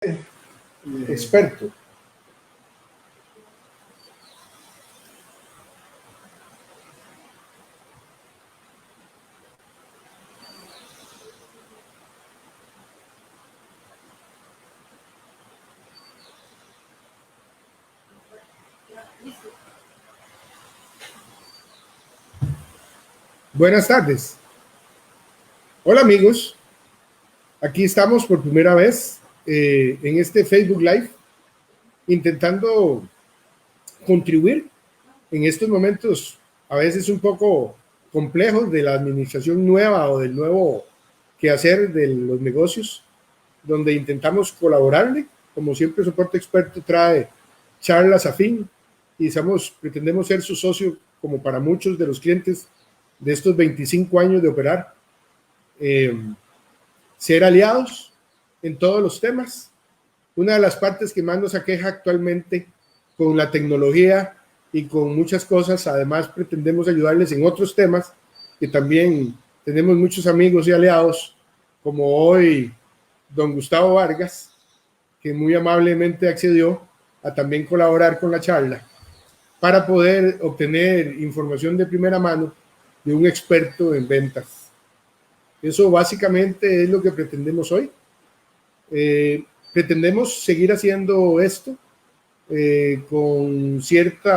experto. Buenas tardes. Hola amigos, aquí estamos por primera vez en este Facebook Live intentando contribuir en estos momentos a veces un poco complejos de la administración nueva o del nuevo quehacer de los negocios, donde intentamos colaborarle. Como siempre, Soporte Experto trae charlas afín y pretendemos ser su socio, como para muchos de los clientes de estos 25 años de operar, ser aliados en todos los temas. Una de las partes que más nos aqueja actualmente con la tecnología y con muchas cosas, además pretendemos ayudarles en otros temas, que también tenemos muchos amigos y aliados, como hoy don Gustavo Vargas, que muy amablemente accedió a también colaborar con la charla para poder obtener información de primera mano de un experto en ventas. Eso básicamente es lo que pretendemos hoy. Pretendemos seguir haciendo esto con cierto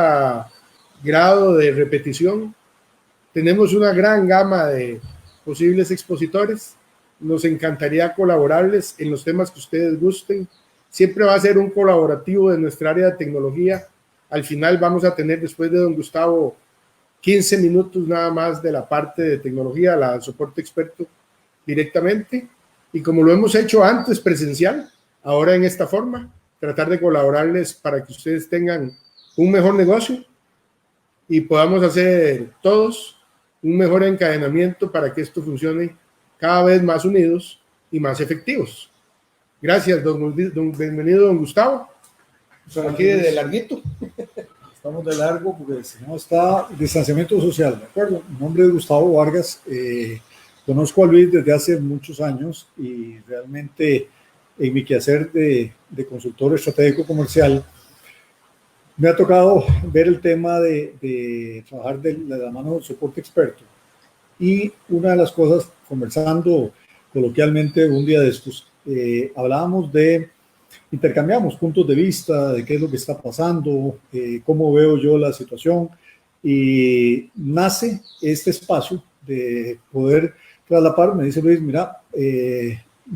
grado de repetición. Tenemos una gran gama de posibles expositores. Nos encantaría colaborarles en los temas que ustedes gusten. Siempre va a ser un colaborativo de nuestra área de tecnología. Al final vamos a tener, después de don Gustavo, 15 minutos nada más de la parte de tecnología, la Soporte Experto directamente. Y como lo hemos hecho antes presencial, ahora en esta forma, tratar de colaborarles para que ustedes tengan un mejor negocio y podamos hacer todos un mejor encadenamiento para que esto funcione cada vez más unidos y más efectivos. Gracias, bienvenido, don Gustavo. Aquí de larguito. Estamos de largo porque si no está distanciamiento social, ¿de acuerdo? Mi nombre es Gustavo Vargas. Conozco a Luis desde hace muchos años y realmente en mi quehacer de consultor estratégico comercial me ha tocado ver el tema de trabajar de la mano del Soporte Experto. Y una de las cosas, conversando coloquialmente un día de estos, intercambiamos puntos de vista de qué es lo que está pasando, cómo veo yo la situación, y nace este espacio de poder traslapar. Me dice Luis, mira,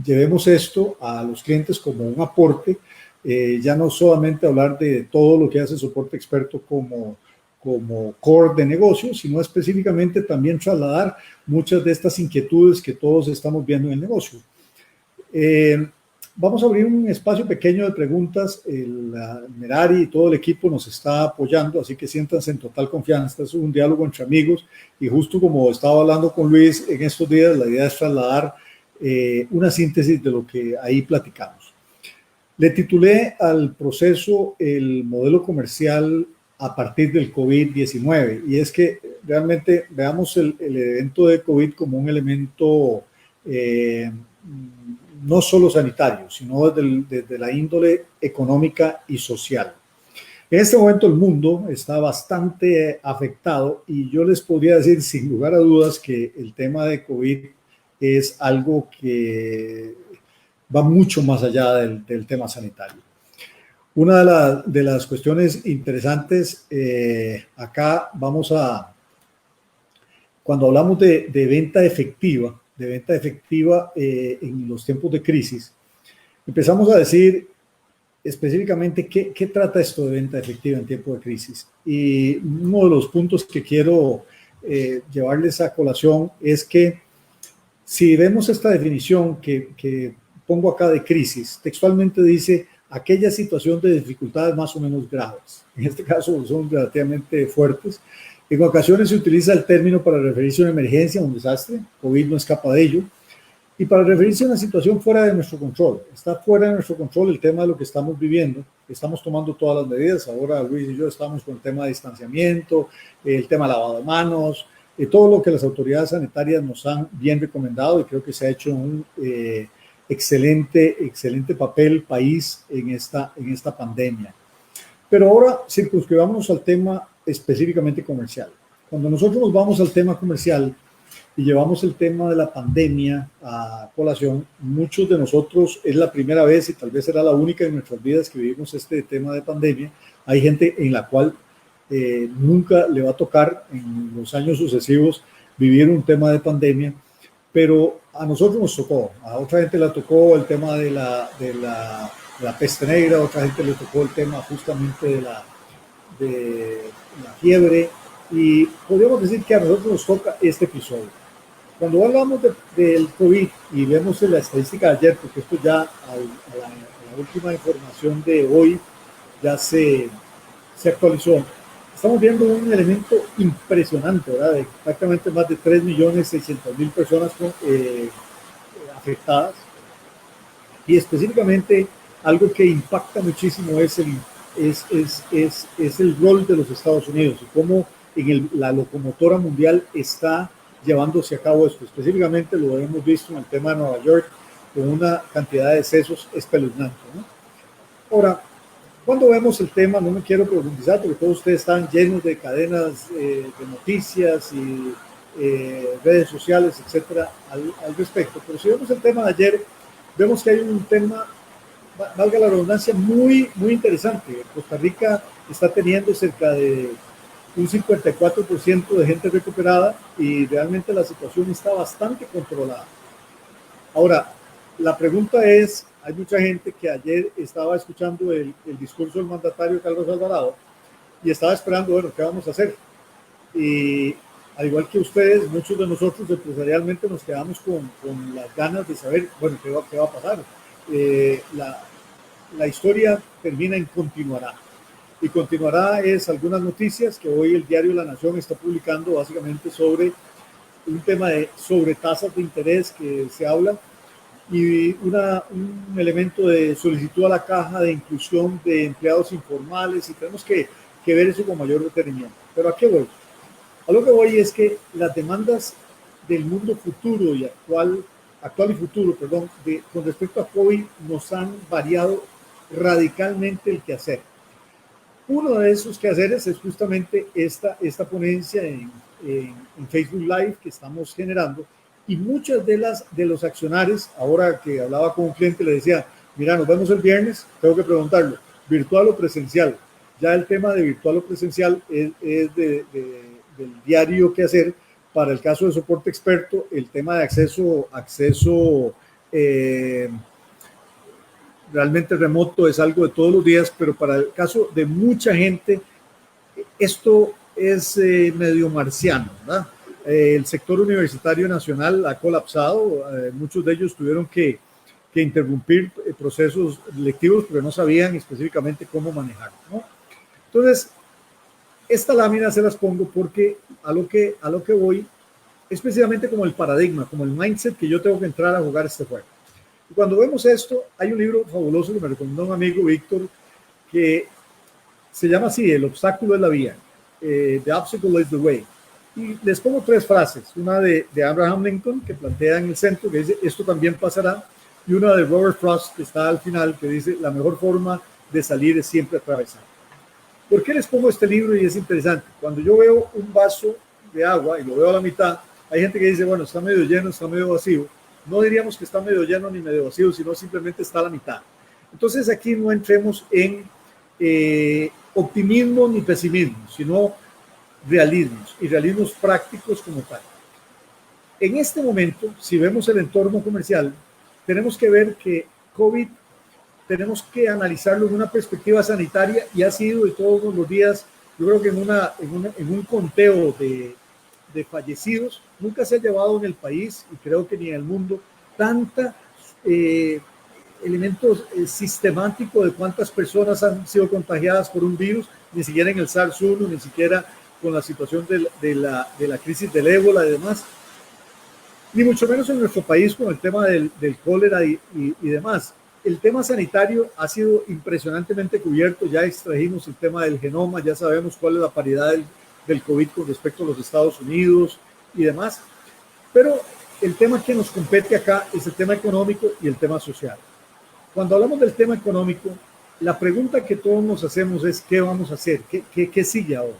llevemos esto a los clientes como un aporte, ya no solamente hablar de todo lo que hace Soporte Experto como core de negocio, sino específicamente también trasladar muchas de estas inquietudes que todos estamos viendo en el negocio. Vamos a abrir un espacio pequeño de preguntas. Merari y todo el equipo nos está apoyando, así que siéntanse en total confianza. Este es un diálogo entre amigos y justo como estaba hablando con Luis en estos días, la idea es trasladar una síntesis de lo que ahí platicamos. Le titulé al proceso el modelo comercial a partir del COVID-19, y es que realmente veamos el evento de COVID como un elemento no solo sanitario, sino desde la índole económica y social. En este momento el mundo está bastante afectado y yo les podría decir sin lugar a dudas que el tema de COVID es algo que va mucho más allá del tema sanitario. Una de las cuestiones interesantes, acá cuando hablamos de venta efectiva, en los tiempos de crisis, empezamos a decir específicamente qué trata esto de venta efectiva en tiempo de crisis. Y uno de los puntos que quiero llevarles a colación es que si vemos esta definición que pongo acá de crisis, textualmente dice aquella situación de dificultades más o menos graves. En este caso son relativamente fuertes. En ocasiones se utiliza el término para referirse a una emergencia, un desastre. COVID no escapa de ello. Y para referirse a una situación fuera de nuestro control. Está fuera de nuestro control el tema de lo que estamos viviendo. Estamos tomando todas las medidas. Ahora Luis y yo estamos con el tema de distanciamiento, el tema de lavado de manos, todo lo que las autoridades sanitarias nos han bien recomendado, y creo que se ha hecho excelente papel país en esta pandemia. Pero ahora circunscribámonos al tema específicamente comercial. Cuando nosotros nos vamos al tema comercial y llevamos el tema de la pandemia a colación, muchos de nosotros es la primera vez y tal vez será la única en nuestras vidas que vivimos este tema de pandemia. Hay gente en la cual nunca le va a tocar en los años sucesivos vivir un tema de pandemia, pero a nosotros nos tocó, a otra gente le tocó el tema de la peste negra, a otra gente le tocó el tema justamente de la fiebre, y podríamos decir que a nosotros nos toca este episodio. Cuando hablamos del COVID y vemos la estadística de ayer, porque esto ya a la última información de hoy ya se actualizó, estamos viendo un elemento impresionante, ¿verdad? De prácticamente más de 3.600.000 personas afectadas, y específicamente algo que impacta muchísimo es el rol de los Estados Unidos y cómo la locomotora mundial está llevándose a cabo esto. Específicamente lo hemos visto en el tema de Nueva York con una cantidad de decesos espeluznante, ¿no? Ahora, cuando vemos el tema, no me quiero profundizar porque todos ustedes están llenos de cadenas de noticias y redes sociales, etcétera, al respecto. Pero si vemos el tema de ayer, vemos que hay un tema, valga la redundancia, muy interesante. Costa Rica está teniendo cerca de un 54% de gente recuperada y realmente la situación está bastante controlada. Ahora, la pregunta es, hay mucha gente que ayer estaba escuchando el discurso del mandatario Carlos Alvarado y estaba esperando, bueno, ¿qué vamos a hacer? Y al igual que ustedes, muchos de nosotros empresarialmente nos quedamos con las ganas de saber, bueno, qué va a pasar. La historia termina en continuará. Y continuará es algunas noticias que hoy el diario La Nación está publicando básicamente sobre un tema de sobre tasas de interés que se habla y un elemento de solicitud a la caja de inclusión de empleados informales, y tenemos que ver eso con mayor detenimiento. Pero ¿a qué voy? A lo que voy es que las demandas del mundo futuro y actual y futuro, perdón, con respecto a COVID nos han variado radicalmente el quehacer. Uno de esos quehaceres es justamente esta ponencia en Facebook Live que estamos generando, y muchas de los accionarios, ahora que hablaba con un cliente, le decía, mira, nos vemos el viernes, tengo que preguntarlo, ¿virtual o presencial? Ya el tema de virtual o presencial es del diario quehacer. Para el caso de soporte experto, el tema de acceso realmente remoto es algo de todos los días, pero para el caso de mucha gente, esto es medio marciano, ¿verdad? El sector universitario nacional ha colapsado, muchos de ellos tuvieron que interrumpir procesos lectivos porque no sabían específicamente cómo manejarlo, ¿no? Entonces, esta lámina se las pongo porque a lo que voy, especialmente como el paradigma, como el mindset que yo tengo que entrar a jugar este juego. Y cuando vemos esto, hay un libro fabuloso que me recomendó un amigo, Víctor, que se llama así, El obstáculo es la vía, The Obstacle is the Way. Y les pongo tres frases, una de Abraham Lincoln, que plantea en el centro, que dice, esto también pasará, y una de Robert Frost, que está al final, que dice, la mejor forma de salir es siempre atravesar. ¿Por qué les pongo este libro? Y es interesante. Cuando yo veo un vaso de agua y lo veo a la mitad, hay gente que dice, bueno, está medio lleno, está medio vacío. No diríamos que está medio lleno ni medio vacío, sino simplemente está a la mitad. Entonces aquí no entremos en optimismo ni pesimismo, sino realismos y realismos prácticos como tal. En este momento, si vemos el entorno comercial, tenemos que ver que COVID tenemos que analizarlo en una perspectiva sanitaria y ha sido de todos los días, yo creo que en un conteo de fallecidos, nunca se ha llevado en el país y creo que ni en el mundo tanta elementos sistemáticos de cuántas personas han sido contagiadas por un virus, ni siquiera en el SARS-1, ni siquiera con la situación de la crisis del ébola y demás, ni mucho menos en nuestro país con el tema del cólera y demás. El tema sanitario ha sido impresionantemente cubierto, ya extrajimos el tema del genoma, ya sabemos cuál es la paridad del COVID con respecto a los Estados Unidos y demás, pero el tema que nos compete acá es el tema económico y el tema social. Cuando hablamos del tema económico, la pregunta que todos nos hacemos es ¿qué vamos a hacer? ¿Qué sigue ahora?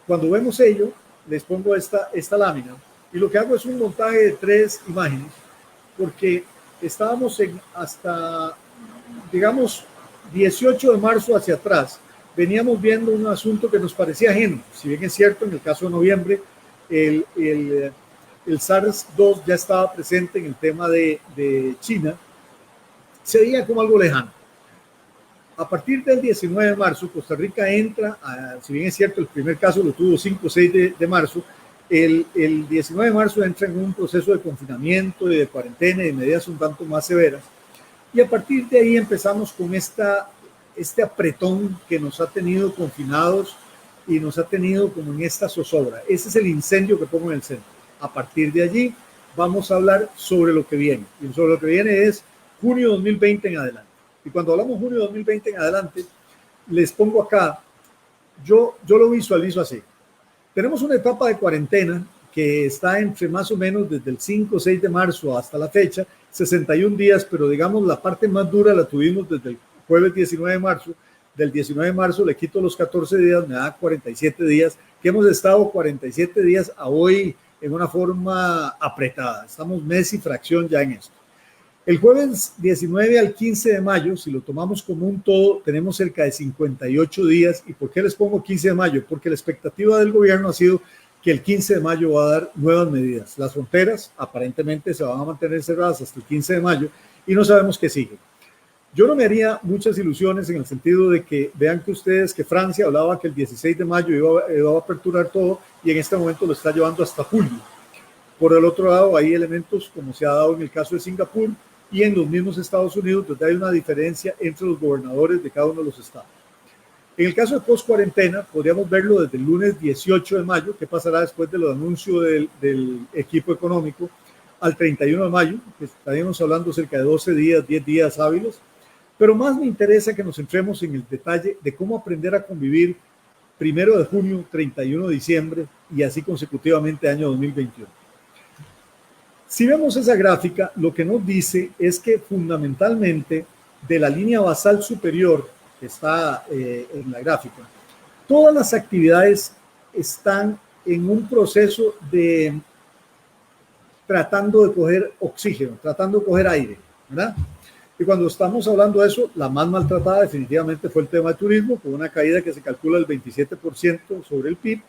Cuando vemos ello, les pongo esta lámina y lo que hago es un montaje de 3 imágenes porque estábamos hasta, digamos, 18 de marzo hacia atrás, veníamos viendo un asunto que nos parecía ajeno. Si bien es cierto, en el caso de noviembre, el SARS-2 ya estaba presente en el tema de China, se veía como algo lejano. A partir del 19 de marzo, Costa Rica entra, si bien es cierto, el primer caso lo tuvo 5 o 6 de marzo, el 19 de marzo entra en un proceso de confinamiento y de cuarentena y de medidas un tanto más severas. Y a partir de ahí empezamos con este apretón que nos ha tenido confinados y nos ha tenido como en esta zozobra. Ese es el incendio que pongo en el centro. A partir de allí vamos a hablar sobre lo que viene. Y sobre lo que viene es junio 2020 en adelante. Y cuando hablamos junio 2020 en adelante, les pongo acá, yo lo visualizo así. Tenemos una etapa de cuarentena que está entre más o menos desde el 5 o 6 de marzo hasta la fecha, 61 días, pero digamos la parte más dura la tuvimos desde el jueves 19 de marzo. Del 19 de marzo le quito los 14 días, me da 47 días, que hemos estado 47 días a hoy en una forma apretada. Estamos mes y fracción ya en esto. El jueves 19 al 15 de mayo, si lo tomamos como un todo, tenemos cerca de 58 días. ¿Y por qué les pongo 15 de mayo? Porque la expectativa del gobierno ha sido que el 15 de mayo va a dar nuevas medidas. Las fronteras aparentemente se van a mantener cerradas hasta el 15 de mayo y no sabemos qué sigue. Yo no me haría muchas ilusiones en el sentido de que vean que ustedes que Francia hablaba que el 16 de mayo iba a aperturar todo y en este momento lo está llevando hasta julio. Por el otro lado, hay elementos como se ha dado en el caso de Singapur y en los mismos Estados Unidos, donde hay una diferencia entre los gobernadores de cada uno de los estados. En el caso de post-cuarentena, podríamos verlo desde el lunes 18 de mayo, que pasará después de los anuncios del equipo económico, al 31 de mayo, que estaríamos hablando cerca de 12 días, 10 días hábiles. Pero más me interesa que nos centremos en el detalle de cómo aprender a convivir 1 de junio, 31 de diciembre y así consecutivamente año 2021. Si vemos esa gráfica, lo que nos dice es que fundamentalmente de la línea basal superior que está en la gráfica, todas las actividades están en un proceso de tratando de coger oxígeno, tratando de coger aire, ¿verdad? Y cuando estamos hablando de eso, la más maltratada definitivamente fue el tema de turismo, con una caída que se calcula del 27% sobre el PIB,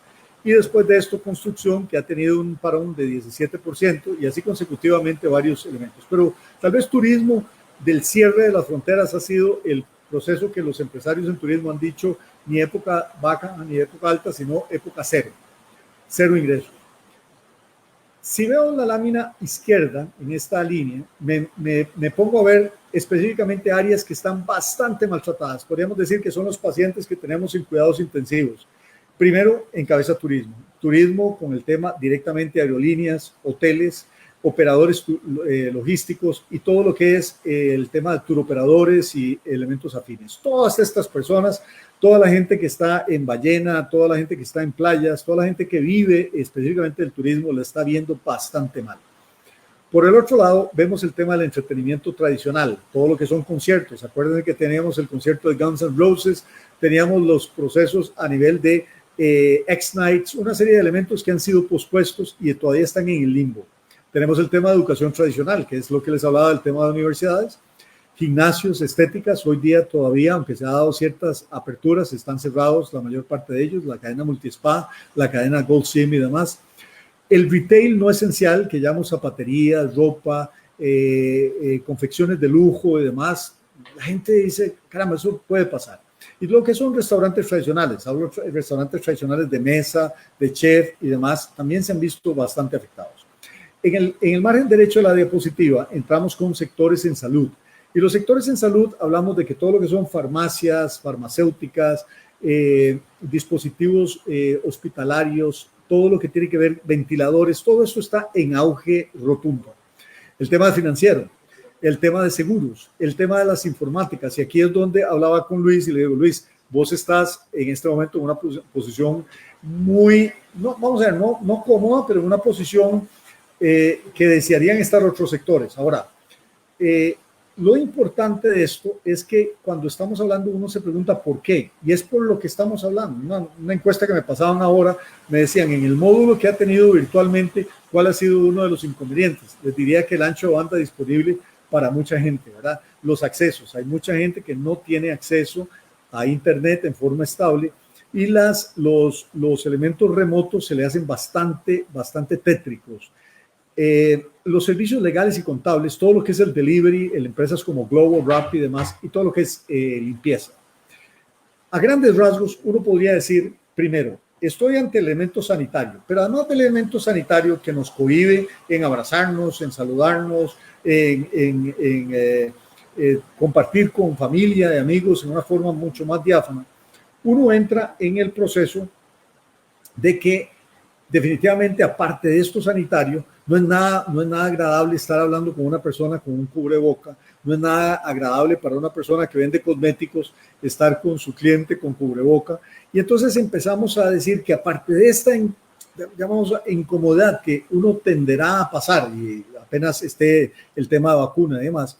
y después de esto construcción, que ha tenido un parón de 17%, y así consecutivamente varios elementos. Pero tal vez turismo del cierre de las fronteras ha sido el proceso que los empresarios en turismo han dicho, ni época baja ni época alta, sino época cero ingresos. Si veo la lámina izquierda en esta línea, me pongo a ver específicamente áreas que están bastante maltratadas. Podríamos decir que son los pacientes que tenemos en cuidados intensivos. Primero, encabeza turismo. Turismo con el tema directamente aerolíneas, hoteles, operadores logísticos y todo lo que es el tema de turoperadores y elementos afines. Todas estas personas, toda la gente que está en ballena, toda la gente que está en playas, toda la gente que vive específicamente del turismo, la está viendo bastante mal. Por el otro lado, vemos el tema del entretenimiento tradicional, todo lo que son conciertos. Acuérdense que teníamos el concierto de Guns N' Roses, teníamos los procesos a nivel de X-Nights, una serie de elementos que han sido pospuestos y todavía están en el limbo. Tenemos el tema de educación tradicional, que es lo que les hablaba del tema de universidades, gimnasios, estéticas, hoy día todavía, aunque se ha dado ciertas aperturas, están cerrados la mayor parte de ellos, la cadena Multispa, la cadena Gold Sim y demás. El retail no esencial, que llamamos zapaterías, ropa, confecciones de lujo y demás, la gente dice, caramba, eso puede pasar. Y lo que son restaurantes tradicionales, hablo de restaurantes tradicionales de mesa, de chef y demás, también se han visto bastante afectados. En el margen derecho de la diapositiva entramos con sectores en salud. Y los sectores en salud hablamos de que todo lo que son farmacias, farmacéuticas, dispositivos hospitalarios, todo lo que tiene que ver ventiladores, todo esto está en auge rotundo. El tema financiero, el tema de seguros, el tema de las informáticas. Y aquí es donde hablaba con Luis y le digo, Luis, vos estás en este momento en una posición muy, no, vamos a ver, no cómoda, pero en una posición que desearían estar otros sectores. Ahora, lo importante de esto es que cuando estamos hablando uno se pregunta por qué, y es por lo que estamos hablando. Una encuesta que me pasaban ahora me decían, en el módulo que ha tenido virtualmente, ¿cuál ha sido uno de los inconvenientes? Les diría que el ancho de banda disponible para mucha gente, ¿verdad? Los accesos, hay mucha gente que no tiene acceso a internet en forma estable, y los elementos remotos se le hacen bastante tétricos. Los servicios legales y contables, todo lo que es el delivery, en empresas como Globo, Rappi y demás, y todo lo que es limpieza. A grandes rasgos, uno podría decir, primero, estoy ante el elemento sanitario, pero además del elemento sanitario que nos cohíbe en abrazarnos, en saludarnos, en compartir con familia y amigos en una forma mucho más diáfana, uno entra en el proceso de que definitivamente, aparte de esto sanitario, no es nada agradable estar hablando con una persona con un cubreboca, no es nada agradable para una persona que vende cosméticos estar con su cliente con cubreboca. Y entonces empezamos a decir que aparte de esta incomodidad que uno tenderá a pasar, y apenas esté el tema de vacuna y demás,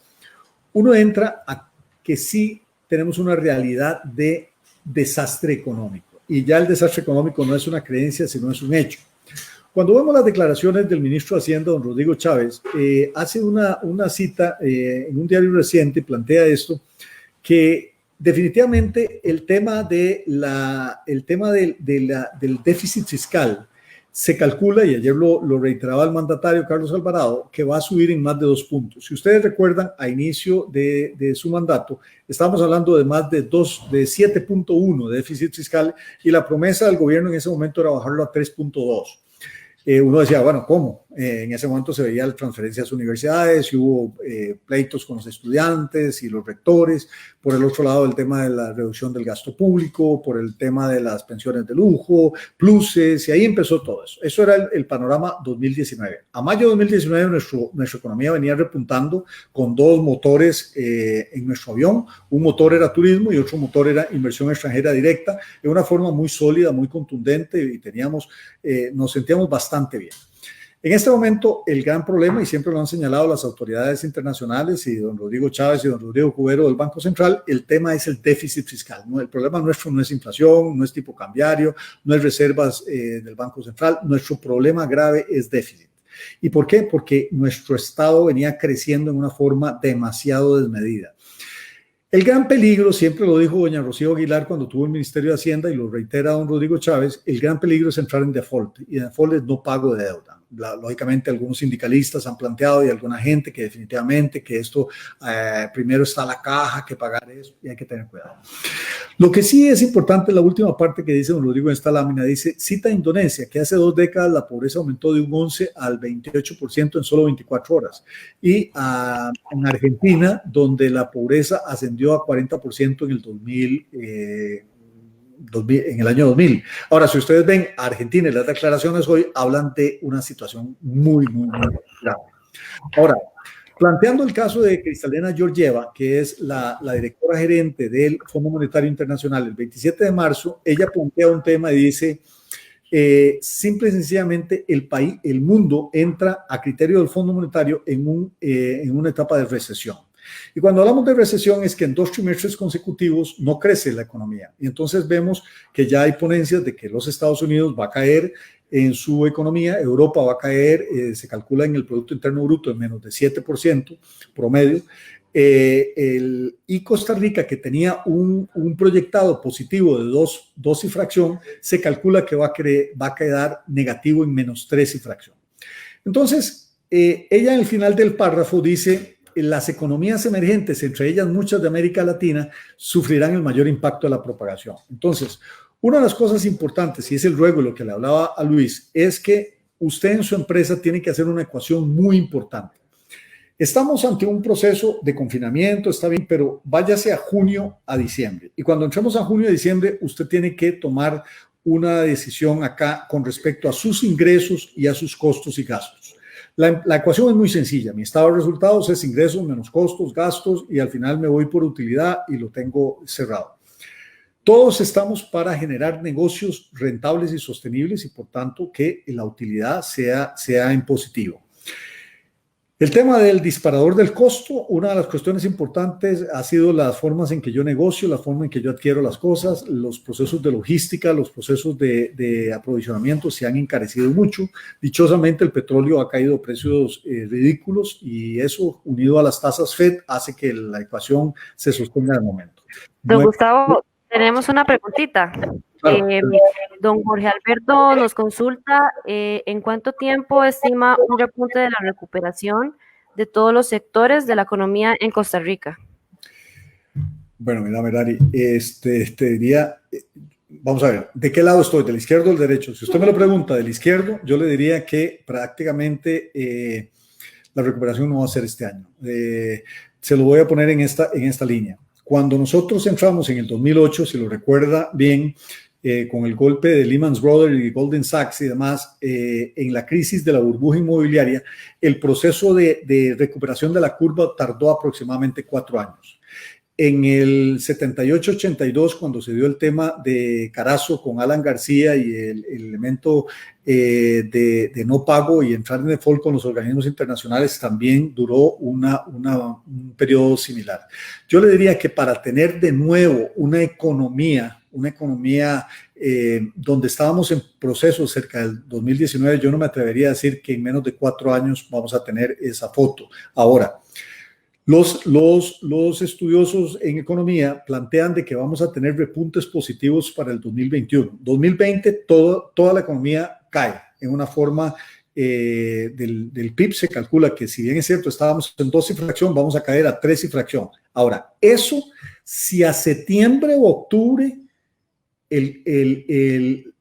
uno entra a que sí tenemos una realidad de desastre económico. Y ya el desastre económico no es una creencia, sino es un hecho. Cuando vemos las declaraciones del ministro de Hacienda, don Rodrigo Chávez, hace una cita en un diario reciente, plantea esto, que definitivamente el tema del déficit fiscal se calcula, y ayer lo reiteraba el mandatario Carlos Alvarado, que va a subir en más de 2 puntos. Si ustedes recuerdan, a inicio de su mandato, estábamos hablando de más de 7.1 de déficit fiscal, y la promesa del gobierno en ese momento era bajarlo a 3.2. Uno decía, bueno, ¿cómo? En ese momento se veía la transferencia a las universidades y hubo pleitos con los estudiantes y los rectores. Por el otro lado, el tema de la reducción del gasto público, por el tema de las pensiones de lujo, pluses, y ahí empezó todo eso. Eso era el panorama 2019. A mayo de 2019 nuestra economía venía repuntando con 2 motores en nuestro avión. Un motor era turismo y otro motor era inversión extranjera directa, de una forma muy sólida, muy contundente, y nos sentíamos bastante bien. En este momento, el gran problema, y siempre lo han señalado las autoridades internacionales y don Rodrigo Chávez y don Rodrigo Cubero del Banco Central, el tema es el déficit fiscal, ¿no? El problema nuestro no es inflación, no es tipo cambiario, no es reservas del Banco Central. Nuestro problema grave es déficit. ¿Y por qué? Porque nuestro Estado venía creciendo en una forma demasiado desmedida. El gran peligro, siempre lo dijo doña Rocío Aguilar cuando tuvo el Ministerio de Hacienda, y lo reitera don Rodrigo Chávez, el gran peligro es entrar en default, y default es no pago de deuda. Lógicamente, algunos sindicalistas han planteado, y alguna gente, que definitivamente que esto primero está la caja, que pagar eso, y hay que tener cuidado. Lo que sí es importante, la última parte que dice don Rodrigo en esta lámina, dice, cita Indonesia, que hace 2 décadas la pobreza aumentó de un 11 al 28% en solo 24 horas. Y en Argentina, donde la pobreza ascendió a 40% en el 2000, en el año 2000. Ahora, si ustedes ven a Argentina y las declaraciones hoy, hablan de una situación muy grave. Ahora, planteando el caso de Kristalina Georgieva, que es la directora gerente del Fondo Monetario Internacional, el 27 de marzo, ella plantea un tema y dice, simple y sencillamente el mundo entra a criterio del Fondo Monetario en una etapa de recesión. Y cuando hablamos de recesión es que en 2 trimestres consecutivos no crece la economía. Y entonces vemos que ya hay ponencias de que los Estados Unidos va a caer en su economía, Europa va a caer, se calcula en el Producto Interno Bruto en menos de 7% promedio. Y Costa Rica, que tenía un proyectado positivo de 2 y fracción, se calcula que va a quedar negativo en menos 3 y fracción. Entonces, ella en el final del párrafo dice, las economías emergentes, entre ellas muchas de América Latina, sufrirán el mayor impacto de la propagación. Entonces, una de las cosas importantes, y es el ruego, lo que le hablaba a Luis, es que usted en su empresa tiene que hacer una ecuación muy importante. Estamos ante un proceso de confinamiento, está bien, pero váyase a junio a diciembre. Y cuando entremos a junio a diciembre, usted tiene que tomar una decisión acá con respecto a sus ingresos y a sus costos y gastos. La ecuación es muy sencilla. Mi estado de resultados es ingresos menos costos, gastos, y al final me voy por utilidad y lo tengo cerrado. Todos estamos para generar negocios rentables y sostenibles, y por tanto que la utilidad sea en positivo. El tema del disparador del costo, una de las cuestiones importantes ha sido las formas en que yo negocio, la forma en que yo adquiero las cosas, los procesos de logística, los procesos de aprovisionamiento se han encarecido mucho. Dichosamente el petróleo ha caído a precios ridículos y eso, unido a las tasas FED, hace que la ecuación se sostenga de momento. Don Gustavo, tenemos una preguntita. Claro. Don Jorge Alberto nos consulta en cuánto tiempo estima un repunte de la recuperación de todos los sectores de la economía en Costa Rica. Bueno, mira, Merari, te diría, vamos a ver, ¿de qué lado estoy? ¿Del izquierdo o del derecho? Si usted me lo pregunta del izquierdo, yo le diría que prácticamente la recuperación no va a ser este año. Se lo voy a poner en esta línea. Cuando nosotros entramos en el 2008, si lo recuerda bien, con el golpe de Lehman Brothers y Goldman Sachs y demás, en la crisis de la burbuja inmobiliaria, el proceso de recuperación de la curva tardó aproximadamente 4 años. En el 78-82, cuando se dio el tema de Carazo con Alan García y el elemento de no pago y entrar en default con los organismos internacionales, también duró un periodo similar. Yo le diría que para tener de nuevo una economía donde estábamos en proceso cerca del 2019, yo no me atrevería a decir que en menos de 4 años vamos a tener esa foto. Ahora, los estudiosos en economía plantean de que vamos a tener repuntes positivos para el 2021. 2020 toda la economía cae en una forma del PIB. Se calcula que, si bien es cierto, estábamos en 2 y fracción, vamos a caer a 3 y fracción. Ahora, eso si a septiembre o octubre el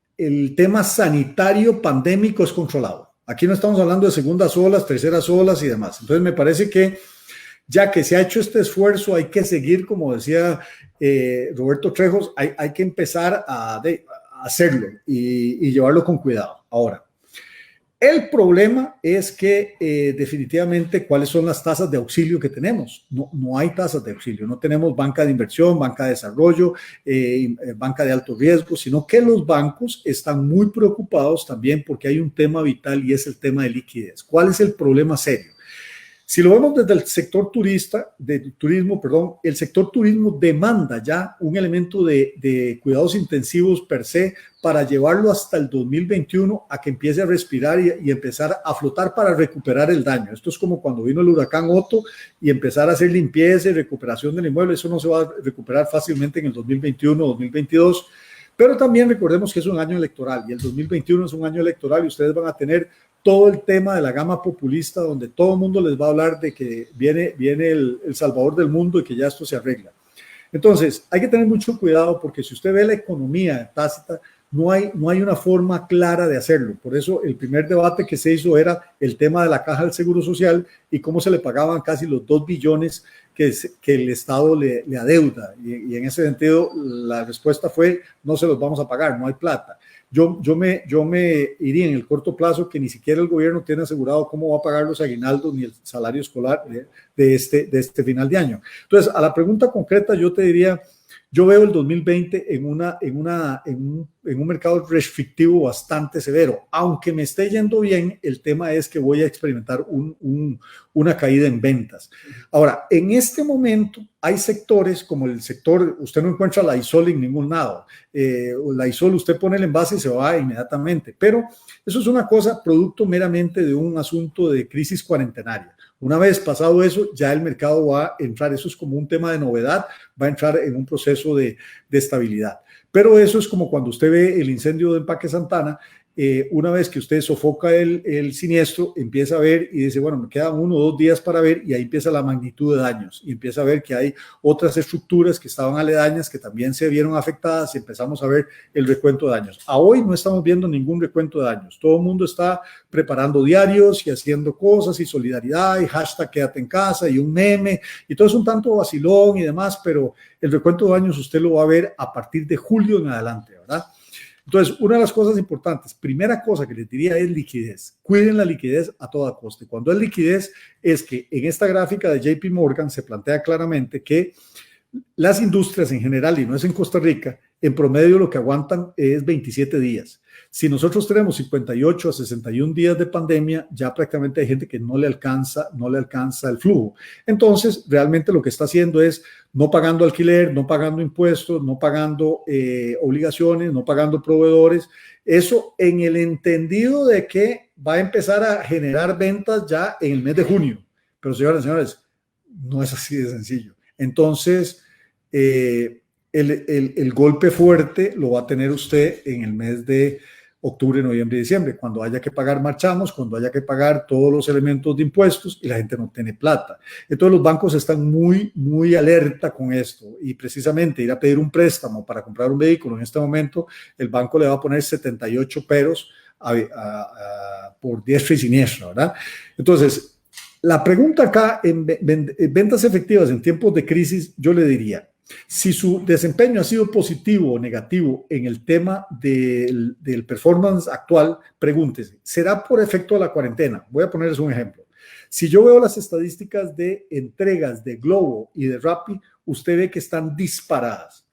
tema sanitario pandémico es controlado. Aquí no estamos hablando de segundas olas, terceras olas y demás. Entonces me parece que ya que se ha hecho este esfuerzo, hay que seguir, como decía Roberto Trejos, hay que empezar a hacerlo y llevarlo con cuidado. Ahora, el problema es que definitivamente, ¿cuáles son las tasas de auxilio que tenemos? No hay tasas de auxilio, no tenemos banca de inversión, banca de desarrollo, banca de alto riesgo, sino que los bancos están muy preocupados también porque hay un tema vital y es el tema de liquidez. ¿Cuál es el problema serio? Si lo vemos desde el sector turismo, el sector turismo demanda ya un elemento de cuidados intensivos per se para llevarlo hasta el 2021 a que empiece a respirar y empezar a flotar para recuperar el daño. Esto es como cuando vino el huracán Otto y empezar a hacer limpieza y recuperación del inmueble. Eso no se va a recuperar fácilmente en el 2021 o 2022. Pero también recordemos que es un año electoral y el 2021 es un año electoral y ustedes van a tener todo el tema de la gama populista donde todo el mundo les va a hablar de que viene el salvador del mundo y que ya esto se arregla. Entonces, hay que tener mucho cuidado porque si usted ve la economía tácita, no hay una forma clara de hacerlo. Por eso el primer debate que se hizo era el tema de la caja del Seguro Social y cómo se le pagaban casi los 2 billones que el Estado le adeuda. Y en ese sentido, la respuesta fue, no se los vamos a pagar, no hay plata. Yo me iría en el corto plazo que ni siquiera el gobierno tiene asegurado cómo va a pagar los aguinaldos ni el salario escolar de este final de año. Entonces, a la pregunta concreta, yo te diría, yo veo el 2020 en un mercado restrictivo bastante severo. Aunque me esté yendo bien, el tema es que voy a experimentar una caída en ventas. Ahora, en este momento hay sectores como el sector, usted no encuentra la Lysol en ningún lado. La Lysol usted pone el envase y se va inmediatamente. Pero eso es una cosa producto meramente de un asunto de crisis cuarentenaria. Una vez pasado eso, ya el mercado va a entrar, eso es como un tema de novedad, va a entrar en un proceso de estabilidad. Pero eso es como cuando usted ve el incendio de Empaque Santana, una vez que usted sofoca el siniestro, empieza a ver y dice, bueno, me quedan 1 o 2 días para ver y ahí empieza la magnitud de daños y empieza a ver que hay otras estructuras que estaban aledañas que también se vieron afectadas y empezamos a ver el recuento de daños. A hoy no estamos viendo ningún recuento de daños. Todo el mundo está preparando diarios y haciendo cosas y solidaridad y hashtag quédate en casa y un meme y todo es un tanto vacilón y demás, pero el recuento de daños usted lo va a ver a partir de julio en adelante, ¿verdad? Entonces, una de las cosas importantes, primera cosa que les diría es liquidez. Cuiden la liquidez a toda costa. Cuando es liquidez, es que en esta gráfica de JP Morgan se plantea claramente que las industrias en general, y no es en Costa Rica, en promedio lo que aguantan es 27 días. Si nosotros tenemos 58 a 61 días de pandemia, ya prácticamente hay gente que no le alcanza el flujo. Entonces, realmente lo que está haciendo es no pagando alquiler, no pagando impuestos, no pagando obligaciones, no pagando proveedores. Eso en el entendido de que va a empezar a generar ventas ya en el mes de junio. Pero señoras y señores, no es así de sencillo. Entonces, el golpe fuerte lo va a tener usted en el mes de octubre, noviembre y diciembre, cuando haya que pagar marchamos, cuando haya que pagar todos los elementos de impuestos y la gente no tiene plata. Entonces los bancos están muy alerta con esto y precisamente ir a pedir un préstamo para comprar un vehículo en este momento, el banco le va a poner 78 peros por diestra y siniestra, ¿verdad? Entonces, la pregunta acá en ventas efectivas en tiempos de crisis, yo le diría, si su desempeño ha sido positivo o negativo en el tema del performance actual, pregúntese, ¿será por efecto de la cuarentena? Voy a ponerles un ejemplo. Si yo veo las estadísticas de entregas de Globo y de Rappi, usted ve que están disparadas.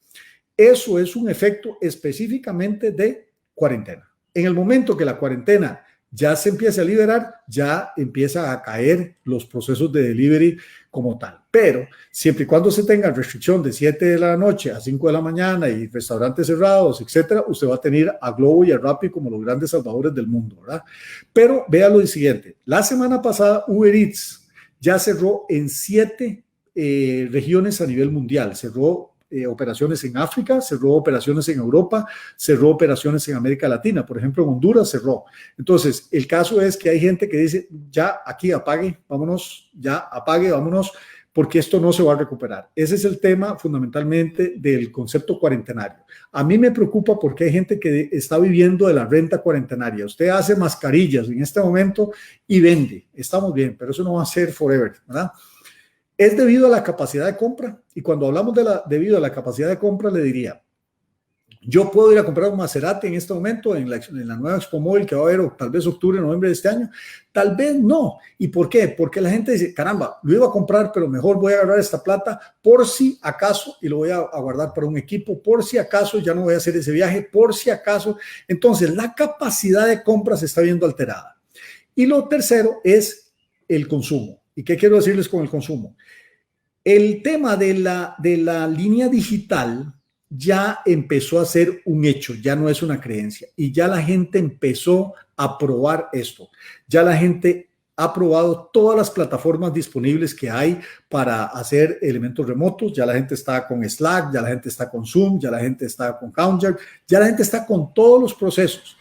Eso es un efecto específicamente de cuarentena. En el momento que la cuarentena ya se empieza a liberar, ya empieza a caer los procesos de delivery como tal. Pero siempre y cuando se tenga restricción de 7 de la noche a 5 de la mañana y restaurantes cerrados, etcétera, usted va a tener a Globo y a Rappi como los grandes salvadores del mundo, ¿verdad? Pero vea lo siguiente. La semana pasada Uber Eats ya cerró en 7 regiones a nivel mundial. Cerró operaciones en África, cerró operaciones en Europa, cerró operaciones en América Latina, por ejemplo en Honduras cerró. Entonces el caso es que hay gente que dice ya aquí apague, vámonos, ya apague, vámonos, porque esto no se va a recuperar. Ese es el tema fundamentalmente del concepto cuarentenario. A mí me preocupa porque hay gente que está viviendo de la renta cuarentenaria. Usted hace mascarillas en este momento y vende, estamos bien, pero eso no va a ser forever, ¿verdad? Es debido a la capacidad de compra, y cuando hablamos debido a la capacidad de compra, le diría, yo puedo ir a comprar un Maserati en este momento en la nueva Expo Móvil que va a haber tal vez octubre, noviembre de este año, tal vez no. ¿Y por qué? Porque la gente dice, caramba, lo iba a comprar, pero mejor voy a agarrar esta plata por si acaso y lo voy a guardar para un equipo, por si acaso ya no voy a hacer ese viaje, por si acaso. Entonces, la capacidad de compra se está viendo alterada. Y lo tercero es el consumo. ¿Y qué quiero decirles con el consumo? El tema de la línea digital ya empezó a ser un hecho, ya no es una creencia. Y ya la gente empezó a probar esto. Ya la gente ha probado todas las plataformas disponibles que hay para hacer elementos remotos. Ya la gente está con Slack, ya la gente está con Zoom, ya la gente está con Counter, ya la gente está con todos los procesos.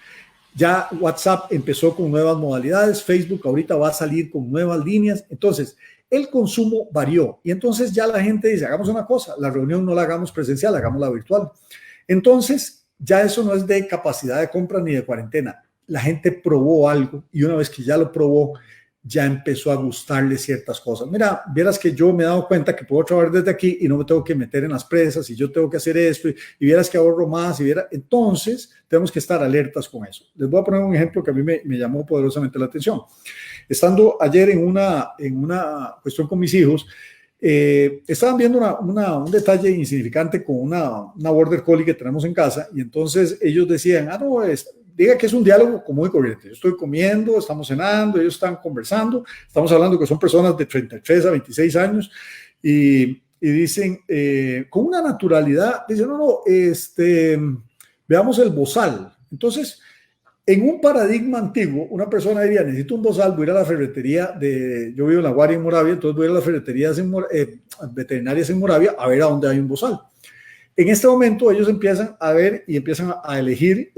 Ya WhatsApp empezó con nuevas modalidades, Facebook ahorita va a salir con nuevas líneas. Entonces, el consumo varió y entonces ya la gente dice, hagamos una cosa, la reunión no la hagamos presencial, hagámosla virtual. Entonces, ya eso no es de capacidad de compra ni de cuarentena. La gente probó algo y una vez que ya lo probó, ya empezó a gustarle ciertas cosas. Mira, vieras que yo me he dado cuenta que puedo trabajar desde aquí y no me tengo que meter en las presas y yo tengo que hacer esto y vieras que ahorro más. Entonces, tenemos que estar alertas con eso. Les voy a poner un ejemplo que a mí me llamó poderosamente la atención. Estando ayer en una cuestión con mis hijos, estaban viendo un detalle insignificante con una border collie que tenemos en casa y entonces ellos decían, diga que es un diálogo común y corriente. Yo estoy comiendo, estamos cenando, ellos están conversando, estamos hablando que son personas de 33 a 26 años y dicen con una naturalidad, dicen, veamos el bozal. Entonces, en un paradigma antiguo, una persona diría, necesito un bozal, voy a ir a la ferretería yo vivo en La Guardia, en Moravia, entonces voy a ir a las ferreterías veterinarias en Moravia a ver a dónde hay un bozal. En este momento ellos empiezan a ver y empiezan a elegir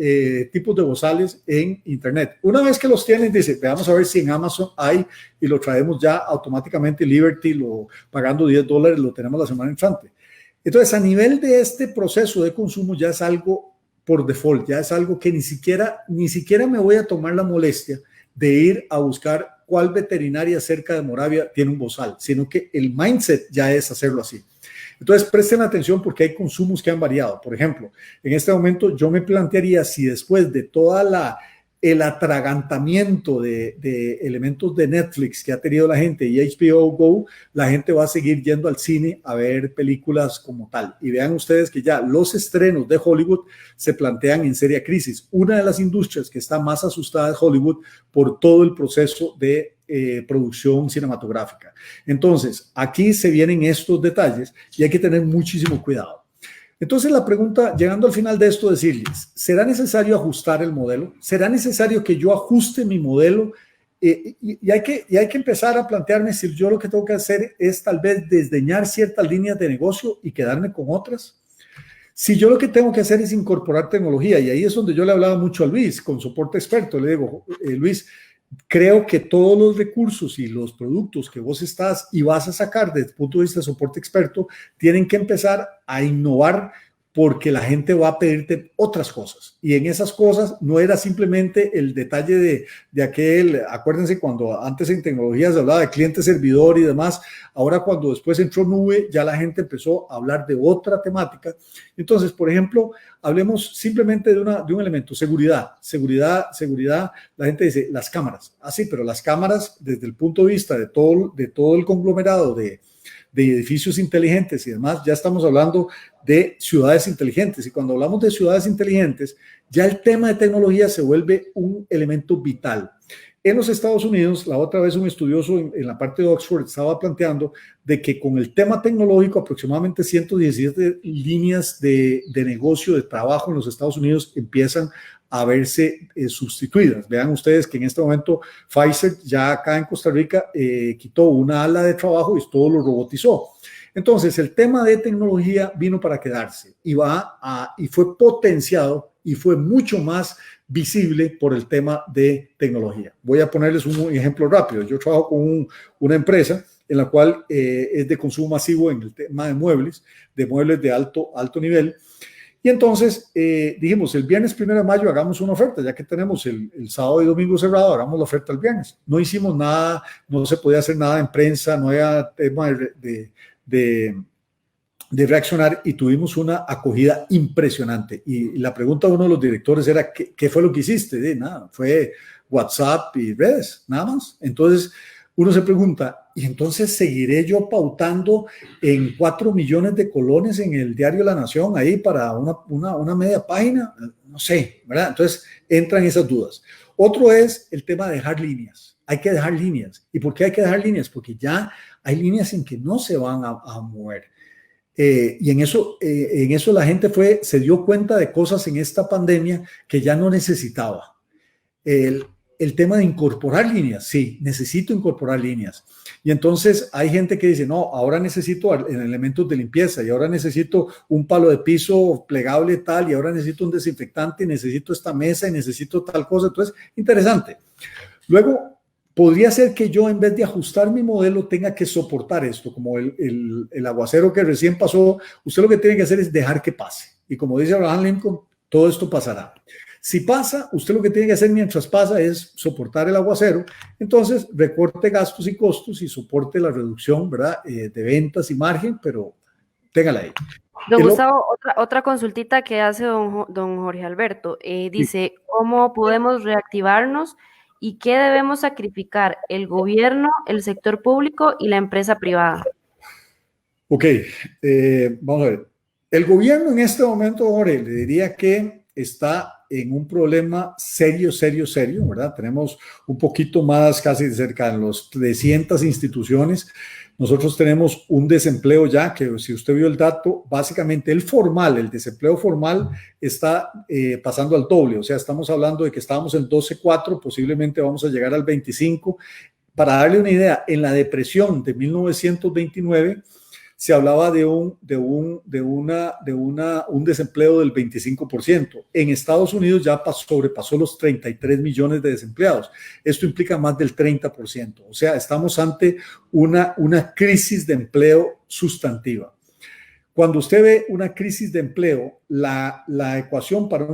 tipos de bozales en internet. Una vez que los tienen, dice, veamos a ver si en Amazon hay y lo traemos ya automáticamente. Liberty, pagando $10, lo tenemos la semana entrante. Entonces, a nivel de este proceso de consumo ya es algo por default, ya es algo que ni siquiera me voy a tomar la molestia de ir a buscar cuál veterinaria cerca de Moravia tiene un bozal, sino que el mindset ya es hacerlo así. Entonces, presten atención porque hay consumos que han variado. Por ejemplo, en este momento yo me plantearía si después de toda el atragantamiento de elementos de Netflix que ha tenido la gente y HBO Go, la gente va a seguir yendo al cine a ver películas como tal. Y vean ustedes que ya los estrenos de Hollywood se plantean en seria crisis. Una de las industrias que está más asustada es Hollywood por todo el proceso de producción cinematográfica. Entonces, aquí se vienen estos detalles y hay que tener muchísimo cuidado. Entonces la pregunta, llegando al final de esto, decirles, ¿será necesario ajustar el modelo? ¿Será necesario que yo ajuste mi modelo? Y hay que empezar a plantearme si yo lo que tengo que hacer es tal vez desdeñar ciertas líneas de negocio y quedarme con otras. Si yo lo que tengo que hacer es incorporar tecnología, y ahí es donde yo le hablaba mucho a Luis, con soporte experto, le digo, Luis, creo que todos los recursos y los productos que vos estás y vas a sacar desde el punto de vista de soporte experto tienen que empezar a innovar porque la gente va a pedirte otras cosas. Y en esas cosas no era simplemente el detalle de aquel, acuérdense cuando antes en tecnología se hablaba de cliente servidor y demás, ahora cuando después entró nube, ya la gente empezó a hablar de otra temática. Entonces, por ejemplo, hablemos simplemente de un elemento, seguridad. La gente dice, las cámaras. Ah, sí, pero las cámaras desde el punto de vista de todo el conglomerado de edificios inteligentes y demás, ya estamos hablando de ciudades inteligentes. Y cuando hablamos de ciudades inteligentes, ya el tema de tecnología se vuelve un elemento vital. En los Estados Unidos, la otra vez un estudioso en la parte de Oxford estaba planteando de que con el tema tecnológico aproximadamente 117 líneas de negocio, de trabajo en los Estados Unidos empiezan a verse sustituidas. Vean ustedes que en este momento Pfizer ya acá en Costa Rica quitó una ala de trabajo y todo lo robotizó. Entonces el tema de tecnología vino para quedarse y fue potenciado y fue mucho más visible por el tema de tecnología. Voy a ponerles un ejemplo rápido. Yo trabajo con una empresa en la cual es de consumo masivo en el tema de muebles de alto nivel. Y entonces dijimos, el viernes 1 de mayo hagamos una oferta, ya que tenemos el sábado y domingo cerrado, hagamos la oferta el viernes. No hicimos nada, no se podía hacer nada en prensa, no había tema de reaccionar y tuvimos una acogida impresionante. Y la pregunta de uno de los directores era, ¿qué fue lo que hiciste? Nada, fue WhatsApp y redes, nada más. Entonces uno se pregunta, ¿y entonces seguiré yo pautando en 4 millones de colones en el diario La Nación ahí para una media página? No sé, ¿verdad? Entonces entran esas dudas. Otro es el tema de dejar líneas. Hay que dejar líneas. ¿Y por qué hay que dejar líneas? Porque ya hay líneas en que no se van a mover. Y en eso la gente se dio cuenta de cosas en esta pandemia que ya no necesitaba. El tema de incorporar líneas, sí, necesito incorporar líneas. Y entonces hay gente que dice, no, ahora necesito elementos de limpieza y ahora necesito un palo de piso plegable tal y ahora necesito un desinfectante y necesito esta mesa y necesito tal cosa. Entonces, interesante. Luego, podría ser que yo en vez de ajustar mi modelo tenga que soportar esto, como el aguacero que recién pasó. Usted lo que tiene que hacer es dejar que pase. Y como dice Abraham Lincoln, todo esto pasará. Si pasa, usted lo que tiene que hacer mientras pasa es soportar el aguacero. Entonces, recorte gastos y costos y soporte la reducción, ¿verdad? De ventas y margen, pero téngala ahí. Don Gustavo, otra consultita que hace don Jorge Alberto. Dice, ¿cómo podemos reactivarnos y qué debemos sacrificar el gobierno, el sector público y la empresa privada? Ok, vamos a ver. El gobierno en este momento, Jorge, le diría que está en un problema serio, ¿verdad? Tenemos un poquito más, casi cerca de los 300 instituciones. Nosotros tenemos un desempleo ya, que si usted vio el dato, básicamente el desempleo formal está pasando al doble. O sea, estamos hablando de que estábamos en 12.4, posiblemente vamos a llegar al 25. Para darle una idea, en la depresión de 1929, se hablaba de un desempleo del 25%. En Estados Unidos ya sobrepasó los 33 millones de desempleados. Esto implica más del 30%. O sea, estamos ante una crisis de empleo sustantiva. Cuando usted ve una crisis de empleo, la ecuación para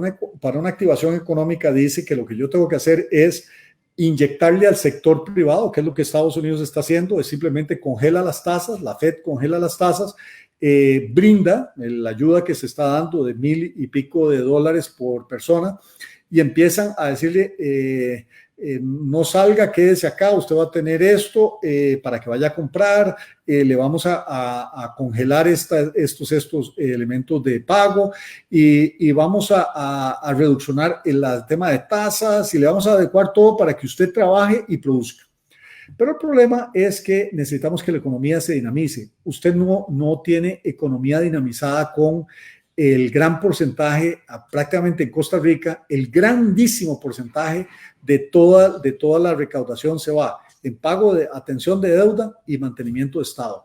una activación económica dice que lo que yo tengo que hacer es inyectarle al sector privado, que es lo que Estados Unidos está haciendo, es simplemente congela las tasas, la Fed congela las tasas, brinda la ayuda que se está dando de $1,000 y pico por persona y empiezan a decirle, no salga, quédese acá, usted va a tener esto para que vaya a comprar, le vamos a congelar estos elementos de pago y vamos a reduccionar el tema de tasas y le vamos a adecuar todo para que usted trabaje y produzca. Pero el problema es que necesitamos que la economía se dinamice. Usted no tiene economía dinamizada con el gran porcentaje, prácticamente en Costa Rica, el grandísimo porcentaje de toda la recaudación se va en pago de atención de deuda y mantenimiento de Estado.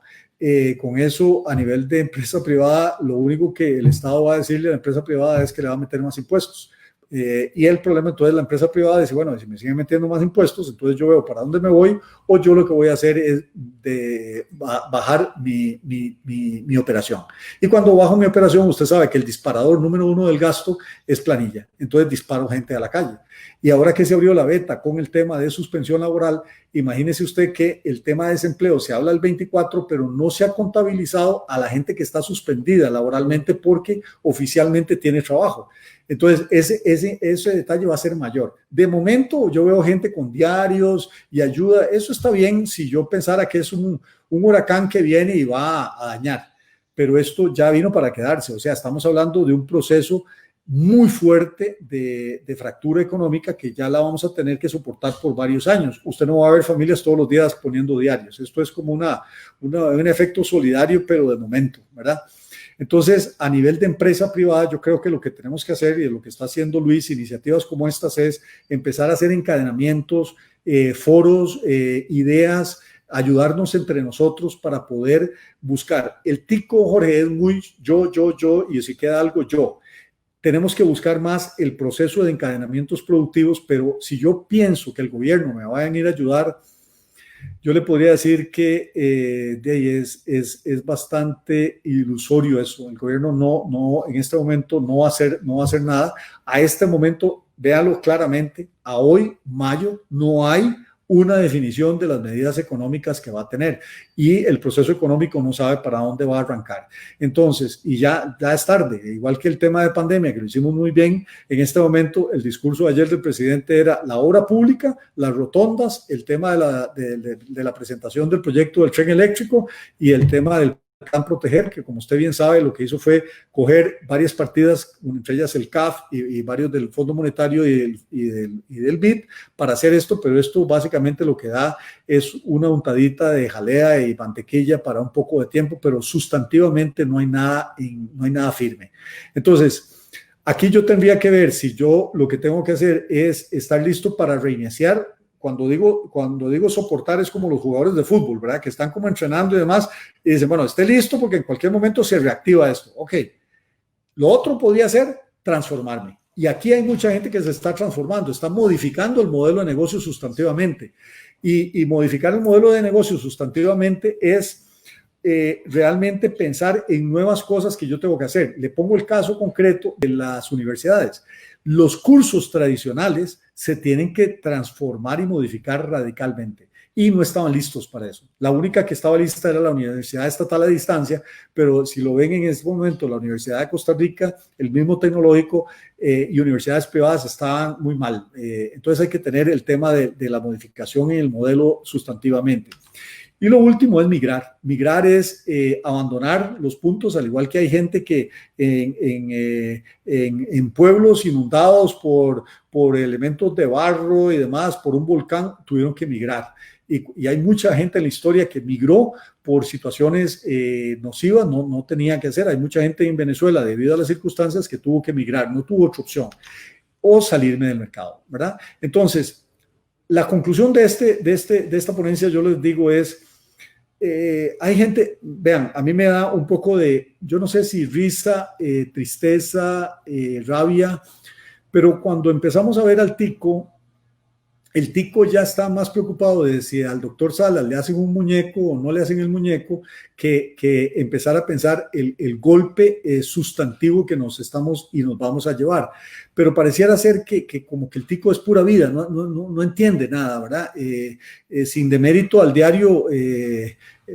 Con eso, a nivel de empresa privada, lo único que el Estado va a decirle a la empresa privada es que le va a meter más impuestos. Y el problema entonces la empresa privada dice, bueno, si me siguen metiendo más impuestos, entonces yo veo para dónde me voy, o yo lo que voy a hacer es bajar mi operación. Y cuando bajo mi operación, usted sabe que el disparador número 1 del gasto es planilla, entonces disparo gente a la calle. Y ahora que se abrió la veta con el tema de suspensión laboral, imagínese usted que el tema de desempleo se habla el 24, pero no se ha contabilizado a la gente que está suspendida laboralmente porque oficialmente tiene trabajo. Entonces, ese detalle va a ser mayor. De momento, yo veo gente con diarios y ayuda. Eso está bien si yo pensara que es un huracán que viene y va a dañar. Pero esto ya vino para quedarse. O sea, estamos hablando de un proceso muy fuerte de fractura económica que ya la vamos a tener que soportar por varios años. Usted no va a ver familias todos los días poniendo diarios. Esto es como un efecto solidario, pero de momento, ¿verdad? Entonces, a nivel de empresa privada, yo creo que lo que tenemos que hacer y lo que está haciendo Luis, iniciativas como estas, es empezar a hacer encadenamientos, foros, ideas, ayudarnos entre nosotros para poder buscar. El tico, Jorge, es muy yo, y si queda algo, yo. Tenemos que buscar más el proceso de encadenamientos productivos, pero si yo pienso que el gobierno me va a venir a ayudar, yo le podría decir que es bastante ilusorio eso. El gobierno no en este momento no va a hacer nada. A este momento, véalo claramente, a hoy, mayo, no hay una definición de las medidas económicas que va a tener y el proceso económico no sabe para dónde va a arrancar. Entonces, y ya es tarde, igual que el tema de pandemia, que lo hicimos muy bien, en este momento el discurso de ayer del presidente era la obra pública, las rotondas, el tema de la presentación del proyecto del tren eléctrico y el tema del plan Proteger, que como usted bien sabe, lo que hizo fue coger varias partidas, entre ellas el CAF y varios del Fondo Monetario y del BID para hacer esto, pero esto básicamente lo que da es una untadita de jalea y mantequilla para un poco de tiempo, pero sustantivamente no hay nada firme. Entonces, aquí yo tendría que ver si yo lo que tengo que hacer es estar listo para reiniciar. Cuando digo soportar es como los jugadores de fútbol, ¿verdad? Que están como entrenando y demás y dicen, bueno, esté listo porque en cualquier momento se reactiva esto. Ok. Lo otro podría ser transformarme. Y aquí hay mucha gente que se está transformando, está modificando el modelo de negocio sustantivamente. Y modificar el modelo de negocio sustantivamente es realmente pensar en nuevas cosas que yo tengo que hacer. Le pongo el caso concreto de las universidades. Los cursos tradicionales se tienen que transformar y modificar radicalmente y no estaban listos para eso. La única que estaba lista era la Universidad Estatal a Distancia, pero si lo ven en este momento, la Universidad de Costa Rica, el mismo tecnológico y universidades privadas estaban muy mal. Entonces hay que tener el tema de la modificación en el modelo sustantivamente. Y lo último es migrar. Migrar es abandonar los puntos, al igual que hay gente que en pueblos inundados por elementos de barro y demás, por un volcán, tuvieron que migrar. Y hay mucha gente en la historia que migró por situaciones nocivas, no tenía que hacer. Hay mucha gente en Venezuela, debido a las circunstancias, que tuvo que migrar, no tuvo otra opción. O salirme del mercado, ¿verdad? Entonces, la conclusión de esta ponencia, yo les digo, es... hay gente, vean, a mí me da un poco de, yo no sé si risa, tristeza, rabia, pero cuando empezamos a ver al tico, el tico ya está más preocupado de si al doctor Salas le hacen un muñeco o no le hacen el muñeco, que empezar a pensar el golpe sustantivo que nos estamos y nos vamos a llevar. Pero pareciera ser que como que el tico es pura vida, no entiende nada, ¿verdad? Sin demérito al diario,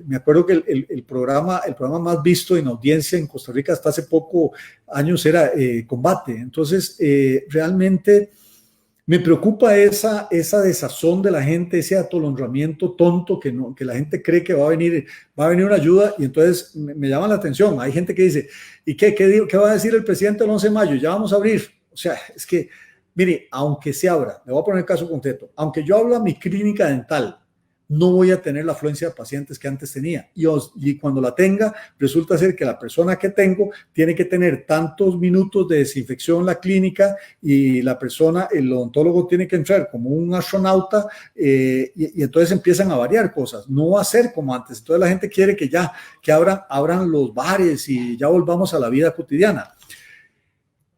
me acuerdo que el programa más visto en audiencia en Costa Rica hasta hace poco años era Combate. Entonces, realmente me preocupa esa desazón de la gente, ese atolondramiento tonto que la gente cree que va a venir una ayuda, y entonces me llama la atención. Hay gente que dice, ¿y qué va a decir el presidente el 11 de mayo? Ya vamos a abrir. O sea, es que, mire, aunque se abra, le voy a poner el caso concreto, aunque yo abra mi clínica dental, no voy a tener la afluencia de pacientes que antes tenía. Y cuando la tenga, resulta ser que la persona que tengo tiene que tener tantos minutos de desinfección en la clínica, y la persona, el odontólogo, tiene que entrar como un astronauta, y entonces empiezan a variar cosas. No va a ser como antes. Entonces la gente quiere que abran los bares y ya volvamos a la vida cotidiana.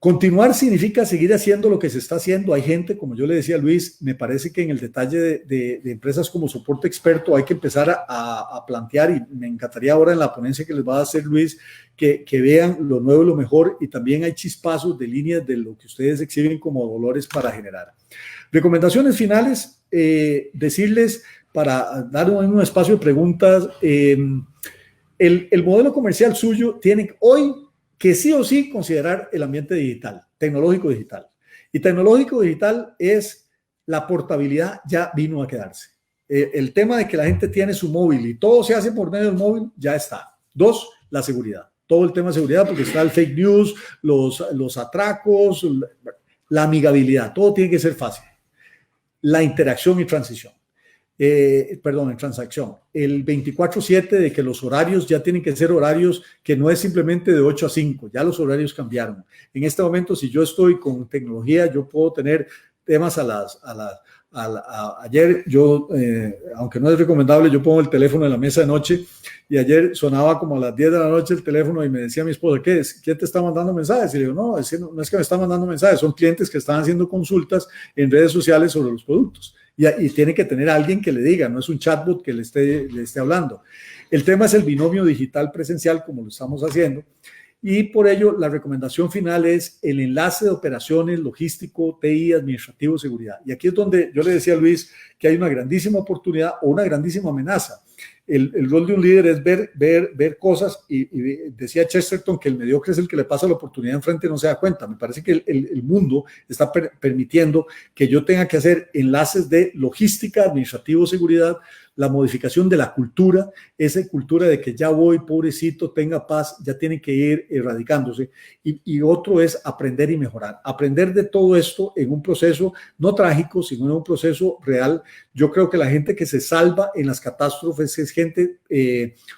Continuar significa seguir haciendo lo que se está haciendo. Hay gente, como yo le decía a Luis, me parece que en el detalle de empresas como Soporte Experto hay que empezar a plantear, y me encantaría ahora en la ponencia que les va a hacer Luis, que vean lo nuevo y lo mejor, y también hay chispazos de líneas de lo que ustedes exhiben como dolores para generar. Recomendaciones finales, decirles, para dar un espacio de preguntas, el modelo comercial suyo tiene hoy que sí o sí considerar el ambiente digital, tecnológico digital. Y tecnológico digital es la portabilidad, ya vino a quedarse. El tema de que la gente tiene su móvil y todo se hace por medio del móvil, ya está. 2, la seguridad. Todo el tema de seguridad, porque está el fake news, los atracos, la amigabilidad, todo tiene que ser fácil. La interacción y transición. En transacción, el 24/7, de que los horarios ya tienen que ser horarios que no es simplemente de 8 a 5, ya los horarios cambiaron. En este momento, si yo estoy con tecnología, yo puedo tener temas ayer yo, aunque no es recomendable, yo pongo el teléfono en la mesa de noche, y ayer sonaba como a las 10 de la noche el teléfono, y me decía mi esposa, ¿quién te está mandando mensajes? Y le digo, no es que me está mandando mensajes, son clientes que están haciendo consultas en redes sociales sobre los productos. Y tiene que tener a alguien que le diga, no es un chatbot que le esté hablando. El tema es el binomio digital presencial, como lo estamos haciendo, y por ello la recomendación final es el enlace de operaciones, logístico, TI, administrativo, seguridad. Y aquí es donde yo le decía a Luis que hay una grandísima oportunidad o una grandísima amenaza. El rol de un líder es ver cosas, y decía Chesterton que el mediocre es el que le pasa la oportunidad enfrente y no se da cuenta. Me parece que el mundo está permitiendo que yo tenga que hacer enlaces de logística, administrativo, seguridad, la modificación de la cultura, esa cultura de que ya voy, pobrecito, tenga paz, ya tiene que ir erradicándose. Y otro es aprender y mejorar. Aprender de todo esto en un proceso no trágico, sino en un proceso real. Yo creo que la gente que se salva en las catástrofes es gente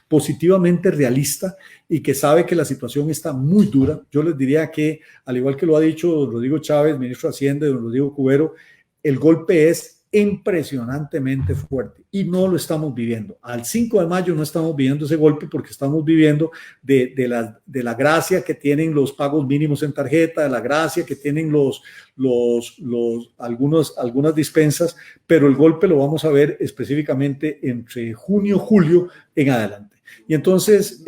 positivamente realista y que sabe que la situación está muy dura. Yo les diría que, al igual que lo ha dicho don Rodrigo Chávez, ministro de Hacienda, y don Rodrigo Cubero, el golpe es impresionantemente fuerte y no lo estamos viviendo. Al 5 de mayo no estamos viviendo ese golpe, porque estamos viviendo de la gracia que tienen los pagos mínimos en tarjeta, de la gracia que tienen algunas dispensas, pero el golpe lo vamos a ver específicamente entre junio, julio en adelante. Y entonces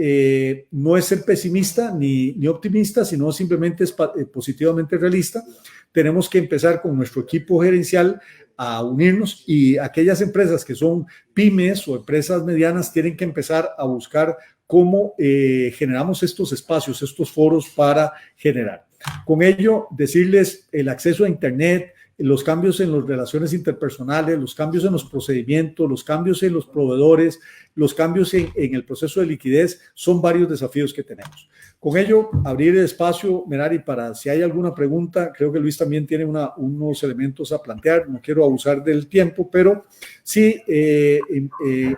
no es ser pesimista ni optimista, sino simplemente es positivamente realista. Tenemos que empezar con nuestro equipo gerencial a unirnos, y aquellas empresas que son pymes o empresas medianas tienen que empezar a buscar cómo generamos estos espacios, estos foros para generar. Con ello, decirles el acceso a Internet, los cambios en las relaciones interpersonales, los cambios en los procedimientos, los cambios en los proveedores, los cambios en el proceso de liquidez, son varios desafíos que tenemos. Con ello, abrir el espacio, Merari, para si hay alguna pregunta. Creo que Luis también tiene unos elementos a plantear, no quiero abusar del tiempo, pero sí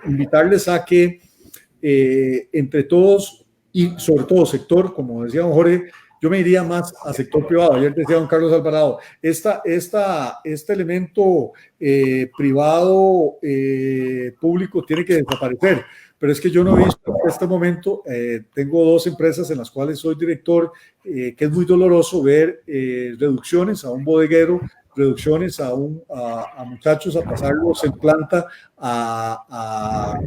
invitarles a que entre todos, y sobre todo sector, como decía don Jorge, yo me iría más a sector privado. Ayer decía don Carlos Alvarado, este elemento privado, público, tiene que desaparecer. Pero es que yo no he visto en este momento, tengo 2 empresas en las cuales soy director, que es muy doloroso ver reducciones a un bodeguero reducciones a muchachos a pasarlos en planta a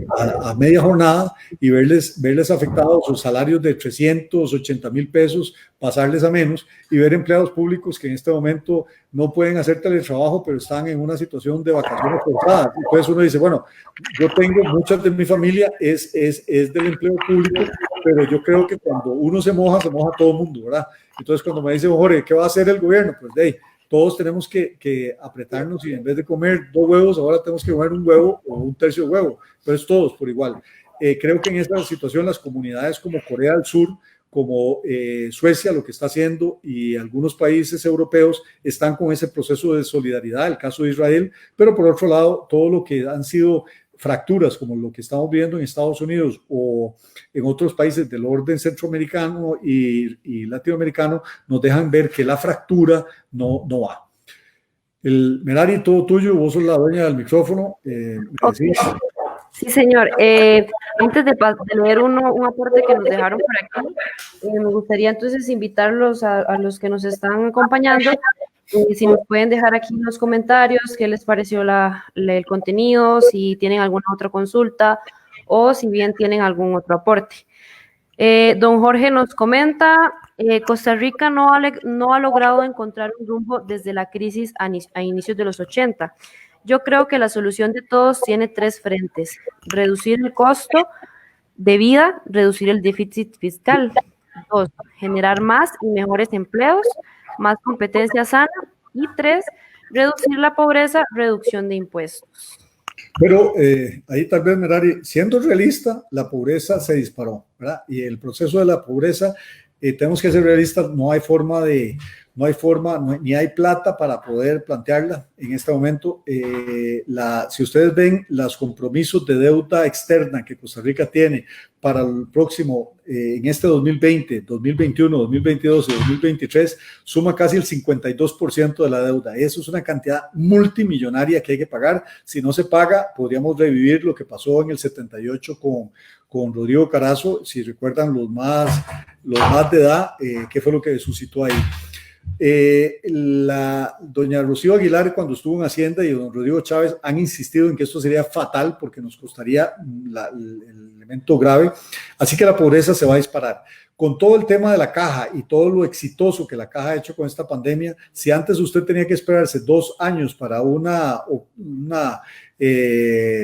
media jornada y verles afectados sus salarios de 380,000 pesos, pasarles a menos, y ver empleados públicos que en este momento no pueden hacer teletrabajo, pero están en una situación de vacaciones forzadas. Entonces uno dice, bueno, yo tengo muchas de mi familia, es del empleo público, pero yo creo que cuando uno se moja todo el mundo, ¿verdad? Entonces cuando me dice, Jorge, ¿qué va a hacer el gobierno? Pues todos tenemos que apretarnos y en vez de comer 2 huevos, ahora tenemos que comer 1 huevo o 1/3 de huevo. Entonces todos por igual. Creo que en esta situación las comunidades como Corea del Sur, como Suecia, lo que está haciendo, y algunos países europeos están con ese proceso de solidaridad, el caso de Israel, pero por otro lado, todo lo que han sido fracturas, como lo que estamos viendo en Estados Unidos o en otros países del orden centroamericano y latinoamericano, nos dejan ver que la fractura no va. Merari, todo tuyo, vos sos la dueña del micrófono. Okay. Sí, señor. Antes de leer un aporte que nos dejaron por aquí, me gustaría entonces invitarlos a los que nos están acompañando, si nos pueden dejar aquí en los comentarios qué les pareció el contenido, si tienen alguna otra consulta o si bien tienen algún otro aporte. Don Jorge nos comenta, Costa Rica no ha logrado encontrar un rumbo desde la crisis a inicios de los 80. Yo creo que la solución de todos tiene 3 frentes: reducir el costo de vida, reducir el déficit fiscal. 2, generar más y mejores empleos, más competencia sana. Y 3, reducir la pobreza, reducción de impuestos. Pero ahí tal vez, Merari, siendo realista, la pobreza se disparó, ¿verdad? Y el proceso de la pobreza, tenemos que ser realistas, no hay forma, ni hay plata para poder plantearla en este momento. Si ustedes ven los compromisos de deuda externa que Costa Rica tiene para el próximo, en este 2020, 2021, 2022 y 2023, suma casi el 52% de la deuda. Eso es una cantidad multimillonaria que hay que pagar. Si no se paga, podríamos revivir lo que pasó en el 78 con Rodrigo Carazo, si recuerdan los más de edad, qué fue lo que suscitó ahí. Doña Rocío Aguilar, cuando estuvo en Hacienda, y don Rodrigo Chávez han insistido en que esto sería fatal porque nos costaría el elemento grave, así que la pobreza se va a disparar. Con todo el tema de la caja y todo lo exitoso que la caja ha hecho con esta pandemia, si antes usted tenía que esperarse 2 años para una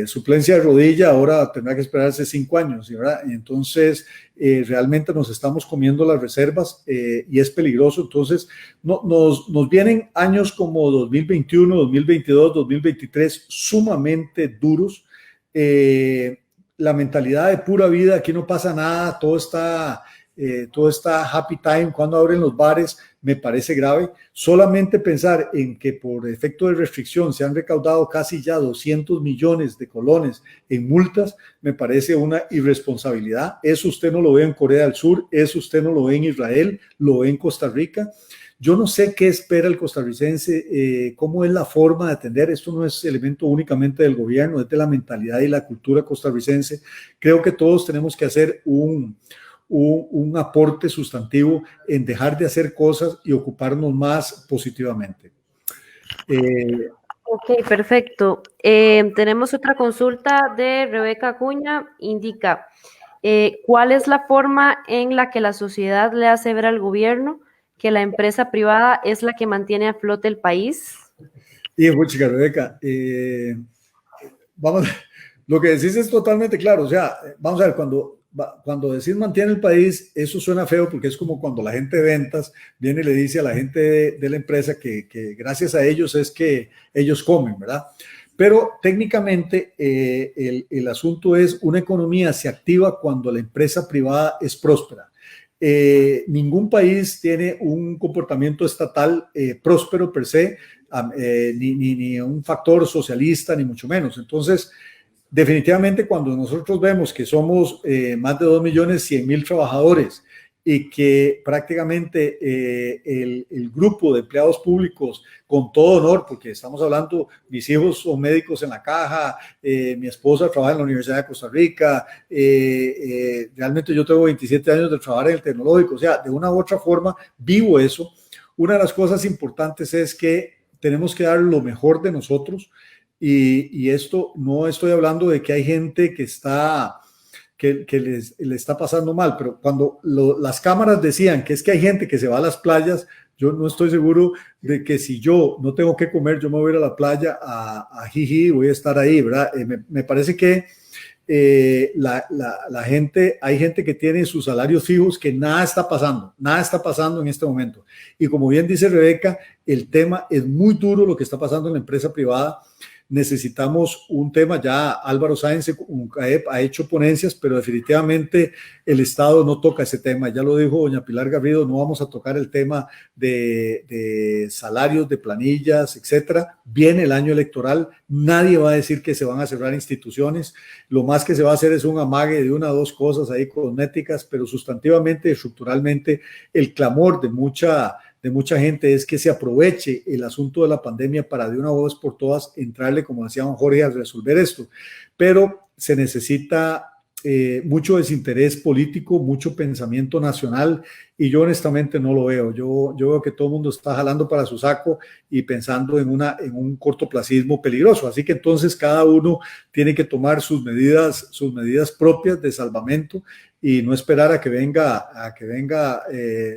suplencia de rodilla, ahora tendrá que esperarse 5 años, ¿verdad? Entonces, realmente nos estamos comiendo las reservas y es peligroso. Entonces, nos vienen años como 2021, 2022, 2023 sumamente duros. La mentalidad de pura vida, aquí no pasa nada, todo está happy time, cuando abren los bares, me parece grave. Solamente pensar en que por efecto de restricción se han recaudado casi ya 200 millones de colones en multas, me parece una irresponsabilidad. Eso usted no lo ve en Corea del Sur, eso usted no lo ve en Israel, lo ve en Costa Rica. Yo no sé qué espera el costarricense, cómo es la forma de atender. Esto no es elemento únicamente del gobierno, es de la mentalidad y la cultura costarricense. Creo que todos tenemos que hacer un aporte sustantivo en dejar de hacer cosas y ocuparnos más positivamente. Ok, perfecto. Tenemos otra consulta de Rebeca Acuña. Indica, ¿cuál es la forma en la que la sociedad le hace ver al gobierno que la empresa privada es la que mantiene a flote el país? Y pues, chica Rebeca, vamos, lo que decís es totalmente claro. O sea, vamos a ver, cuando decís mantiene el país, eso suena feo porque es como cuando la gente de ventas viene y le dice a la gente de la empresa que gracias a ellos es que ellos comen, ¿verdad? Pero técnicamente el asunto es una economía se activa cuando la empresa privada es próspera. Ningún país tiene un comportamiento estatal próspero per se, ni un factor socialista, ni mucho menos. Entonces, definitivamente cuando nosotros vemos que somos más de 2.100.000 trabajadores y que prácticamente el grupo de empleados públicos, con todo honor, porque estamos hablando, mis hijos son médicos en la caja, mi esposa trabaja en la Universidad de Costa Rica, realmente yo tengo 27 años de trabajar en el tecnológico, o sea, de una u otra forma vivo eso. Una de las cosas importantes es que tenemos que dar lo mejor de nosotros y esto no estoy hablando de que hay gente que le está pasando mal, pero cuando las cámaras decían que es que hay gente que se va a las playas, yo no estoy seguro de que si yo no tengo que comer, yo me voy a ir a la playa a Jiji, voy a estar ahí, ¿verdad? Me parece que la gente, hay gente que tiene sus salarios fijos que nada está pasando en este momento. Y como bien dice Rebeca, el tema es muy duro lo que está pasando en la empresa privada. Necesitamos un tema, ya Álvaro Sáenz ha hecho ponencias, pero definitivamente el Estado no toca ese tema. Ya lo dijo doña Pilar Garrido, no vamos a tocar el tema de salarios, de planillas, etcétera. Viene el año electoral, nadie va a decir que se van a cerrar instituciones. Lo más que se va a hacer es un amague de una o dos cosas ahí cosméticas, pero sustantivamente, estructuralmente, el clamor de mucha gente es que se aproveche el asunto de la pandemia para de una vez por todas entrarle, como decía don Jorge, a resolver esto. Pero se necesita mucho desinterés político, mucho pensamiento nacional y yo honestamente no lo veo. Yo veo que todo el mundo está jalando para su saco y pensando en un cortoplacismo peligroso. Así que entonces cada uno tiene que tomar sus medidas propias de salvamento y no esperar a que venga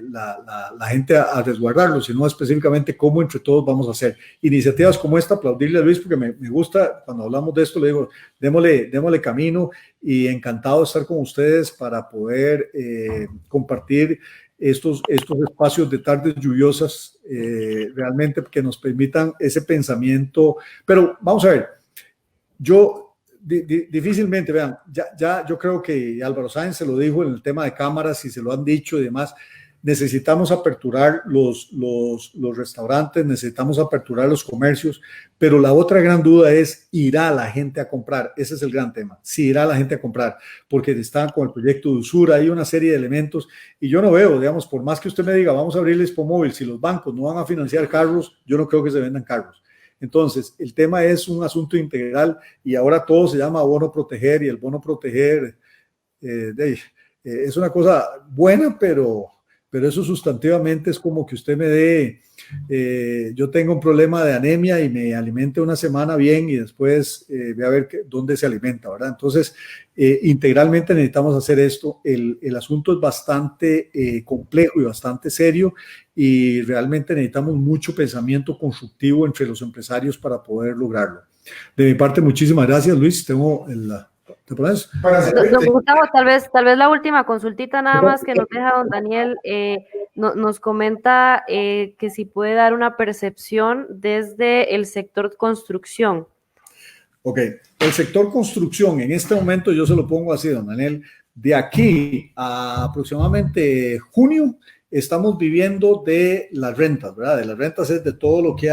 la gente a resguardarlo, sino específicamente cómo entre todos vamos a hacer. Iniciativas como esta, aplaudirle a Luis, porque me gusta, cuando hablamos de esto, le digo, démosle camino y encantado de estar con ustedes para poder compartir estos espacios de tardes lluviosas, realmente que nos permitan ese pensamiento. Pero vamos a ver, yo difícilmente, vean, ya yo creo que Álvaro Sáenz se lo dijo en el tema de cámaras y se lo han dicho y demás, necesitamos aperturar los restaurantes, necesitamos aperturar los comercios, pero la otra gran duda es, ¿irá la gente a comprar? Ese es el gran tema, si irá la gente a comprar, porque están con el proyecto de usura, hay una serie de elementos, y yo no veo, digamos, por más que usted me diga, vamos a abrir el Expomóvil, si los bancos no van a financiar carros, yo no creo que se vendan carros. Entonces, el tema es un asunto integral y ahora todo se llama bono proteger y el bono proteger es una cosa buena, pero eso sustantivamente es como que usted me dé, yo tengo un problema de anemia y me alimente una semana bien y después voy a ver dónde se alimenta, ¿verdad? Entonces, integralmente necesitamos hacer esto. El asunto es bastante complejo y bastante serio y realmente necesitamos mucho pensamiento constructivo entre los empresarios para poder lograrlo. De mi parte, muchísimas gracias, Luis. ¿Te pones? Gustavo, tal vez la última consultita nada más que nos deja don Daniel, nos comenta que si puede dar una percepción desde el sector construcción. Ok, el sector construcción, en este momento yo se lo pongo así, don Daniel, de aquí a aproximadamente junio, estamos viviendo de las rentas, ¿verdad? De las rentas es de todo lo que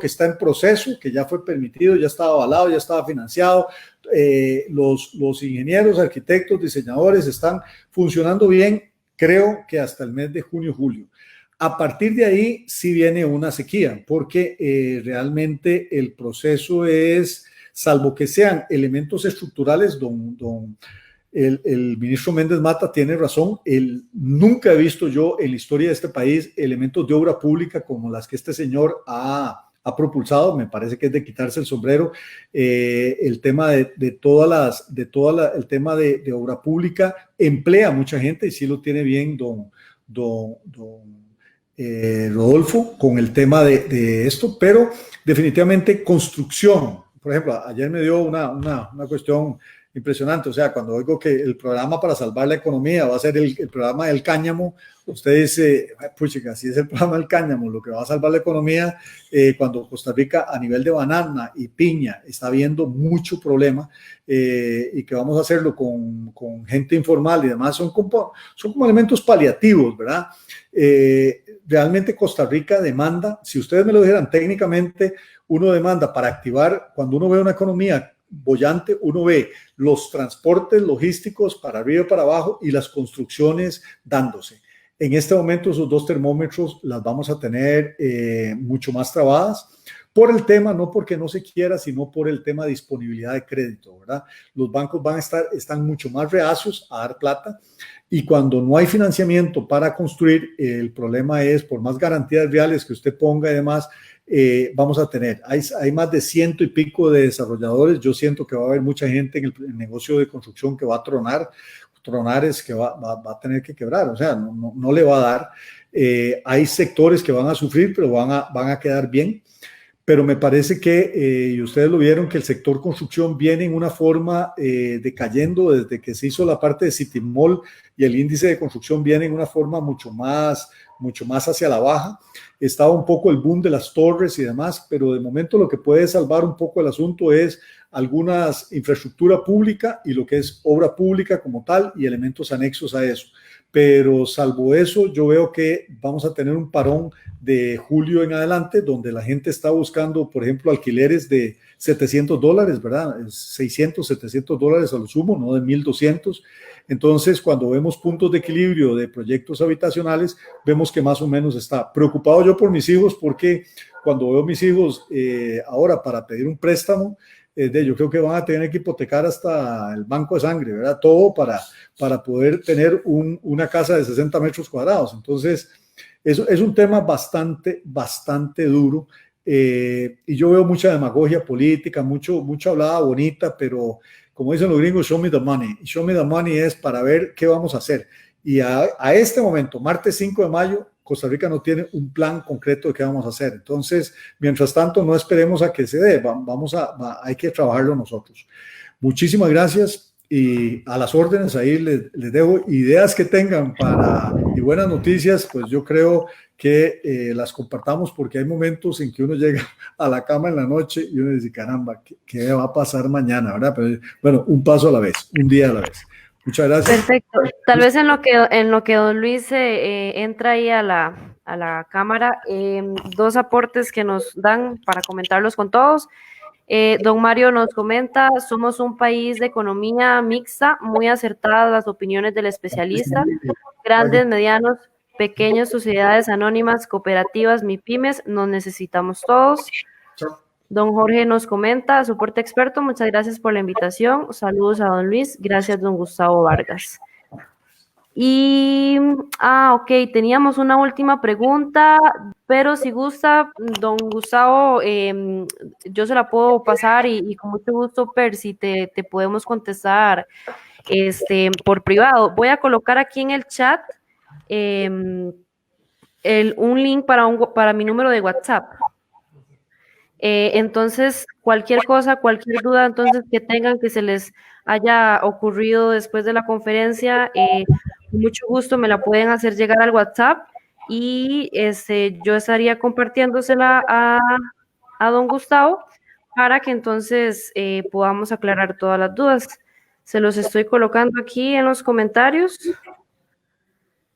está en proceso, que ya fue permitido, ya estaba avalado, ya estaba financiado. Los ingenieros, arquitectos, diseñadores están funcionando bien, creo que hasta el mes de junio, julio. A partir de ahí sí viene una sequía, porque realmente el proceso es, salvo que sean elementos estructurales, el ministro Méndez Mata tiene razón, nunca he visto yo en la historia de este país elementos de obra pública como las que este señor ha propulsado. Me parece que es de quitarse el sombrero. El tema el tema de obra pública emplea a mucha gente y sí lo tiene bien don Rodolfo con el tema de esto, pero definitivamente construcción. Por ejemplo, ayer me dio una cuestión impresionante, o sea, cuando oigo que el programa para salvar la economía va a ser el programa del cáñamo, usted dice, pucha, si es el programa del cáñamo lo que va a salvar la economía, cuando Costa Rica a nivel de banana y piña está viendo mucho problema y que vamos a hacerlo con gente informal y demás, son como elementos paliativos, ¿verdad? Realmente Costa Rica demanda, si ustedes me lo dijeran técnicamente, uno demanda para activar, cuando uno ve una economía bollante, uno ve los transportes logísticos para arriba y para abajo y las construcciones dándose. En este momento esos dos termómetros las vamos a tener mucho más trabadas por el tema, no porque no se quiera, sino por el tema de disponibilidad de crédito, ¿verdad? Los bancos están mucho más reacios a dar plata, y cuando no hay financiamiento para construir, el problema es, por más garantías reales que usted ponga y demás, vamos a tener, hay más de 100 y pico de desarrolladores. Yo siento que va a haber mucha gente en el negocio de construcción que va a tronar es que va a tener que quebrar, o sea, no le va a dar. Hay sectores que van a sufrir, pero van a quedar bien. Pero me parece que, y ustedes lo vieron, que el sector construcción viene en una forma decayendo desde que se hizo la parte de City Mall, y el índice de construcción viene en una forma mucho más hacia la baja. Estaba un poco el boom de las torres y demás, pero de momento lo que puede salvar un poco el asunto es algunas infraestructura pública y lo que es obra pública como tal y elementos anexos a eso. Pero salvo eso, yo veo que vamos a tener un parón de julio en adelante, donde la gente está buscando, por ejemplo, alquileres de $700, ¿verdad? 600, $700 a lo sumo, no de 1,200. Entonces, cuando vemos puntos de equilibrio de proyectos habitacionales, vemos que más o menos está. Preocupado yo por mis hijos, porque cuando veo a mis hijos ahora para pedir un préstamo, yo creo que van a tener que hipotecar hasta el banco de sangre, ¿verdad? Todo para poder tener una casa de 60 metros cuadrados. Entonces, eso es un tema bastante duro. Y yo veo mucha demagogia política, mucha hablada bonita, pero como dicen los gringos, show me the money. Show me the money es para ver qué vamos a hacer. Y a este momento, martes 5 de mayo, Costa Rica no tiene un plan concreto de qué vamos a hacer. Entonces, mientras tanto, no esperemos a que se dé. Hay que trabajarlo nosotros. Muchísimas gracias, y a las órdenes. Ahí les dejo ideas que tengan y buenas noticias, pues yo creo que las compartamos, porque hay momentos en que uno llega a la cama en la noche y uno dice, caramba, ¿qué va a pasar mañana, verdad? Pero bueno, un paso a la vez, un día a la vez. Muchas gracias. Perfecto. Tal vez en lo que don Luis entra ahí a la cámara, dos aportes que nos dan para comentarlos con todos. Don Mario nos comenta: somos un país de economía mixta, muy acertadas las opiniones del especialista, grandes, medianos, pequeños, sociedades anónimas, cooperativas, MIPYMES, nos necesitamos todos. Don Jorge nos comenta: soporte experto, muchas gracias por la invitación. Saludos a don Luis. Gracias, don Gustavo Vargas. Y, ok, teníamos una última pregunta, pero si gusta, don Gustavo, yo se la puedo pasar y con mucho gusto, Percy, te podemos contestar por privado. Voy a colocar aquí en el chat un link para mi número de WhatsApp. Entonces, cualquier cosa, cualquier duda entonces que tengan, que se les haya ocurrido después de la conferencia, con mucho gusto me la pueden hacer llegar al WhatsApp, y yo estaría compartiéndosela a don Gustavo para que entonces podamos aclarar todas las dudas. Se los estoy colocando aquí en los comentarios.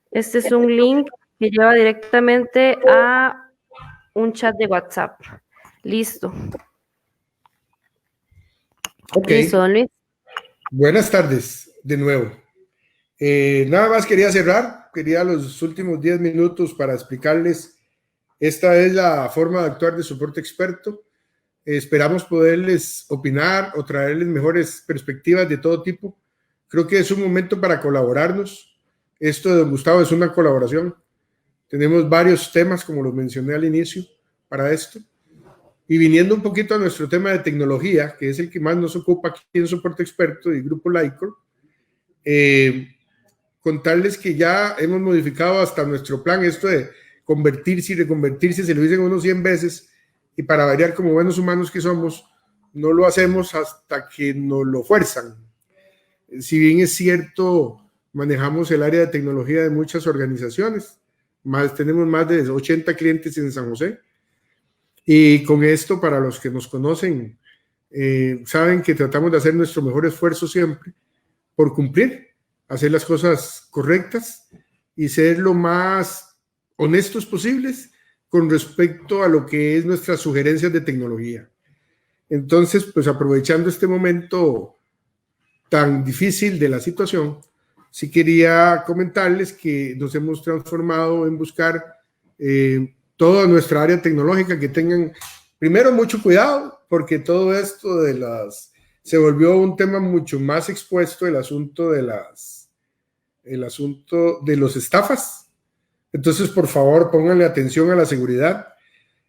Este es un link que lleva directamente a un chat de WhatsApp. Listo. Ok. Listo, don Luis. Buenas tardes de nuevo. Nada más quería quería los últimos 10 minutos para explicarles. Esta es la forma de actuar de soporte experto. Esperamos poderles opinar o traerles mejores perspectivas de todo tipo. Creo que es un momento para colaborarnos. Esto de don Gustavo es una colaboración. Tenemos varios temas, como lo mencioné al inicio, para esto. Y viniendo un poquito a nuestro tema de tecnología, que es el que más nos ocupa aquí en Soporte Experto y Grupo Lycor, contarles que ya hemos modificado hasta nuestro plan, esto de convertirse y reconvertirse, se lo dicen unos 100 veces, y para variar, como buenos humanos que somos, no lo hacemos hasta que nos lo fuerzan. Si bien es cierto, manejamos el área de tecnología de muchas organizaciones, tenemos más de 80 clientes en San José. Y con esto, para los que nos conocen, saben que tratamos de hacer nuestro mejor esfuerzo siempre por cumplir, hacer las cosas correctas y ser lo más honestos posibles con respecto a lo que es nuestras sugerencias de tecnología. Entonces, pues aprovechando este momento tan difícil de la situación, sí quería comentarles que nos hemos transformado en buscar toda nuestra área tecnológica que tengan Primero, mucho cuidado, porque todo esto se volvió un tema mucho más expuesto, el asunto de los estafas. Entonces, por favor, pónganle atención a la seguridad.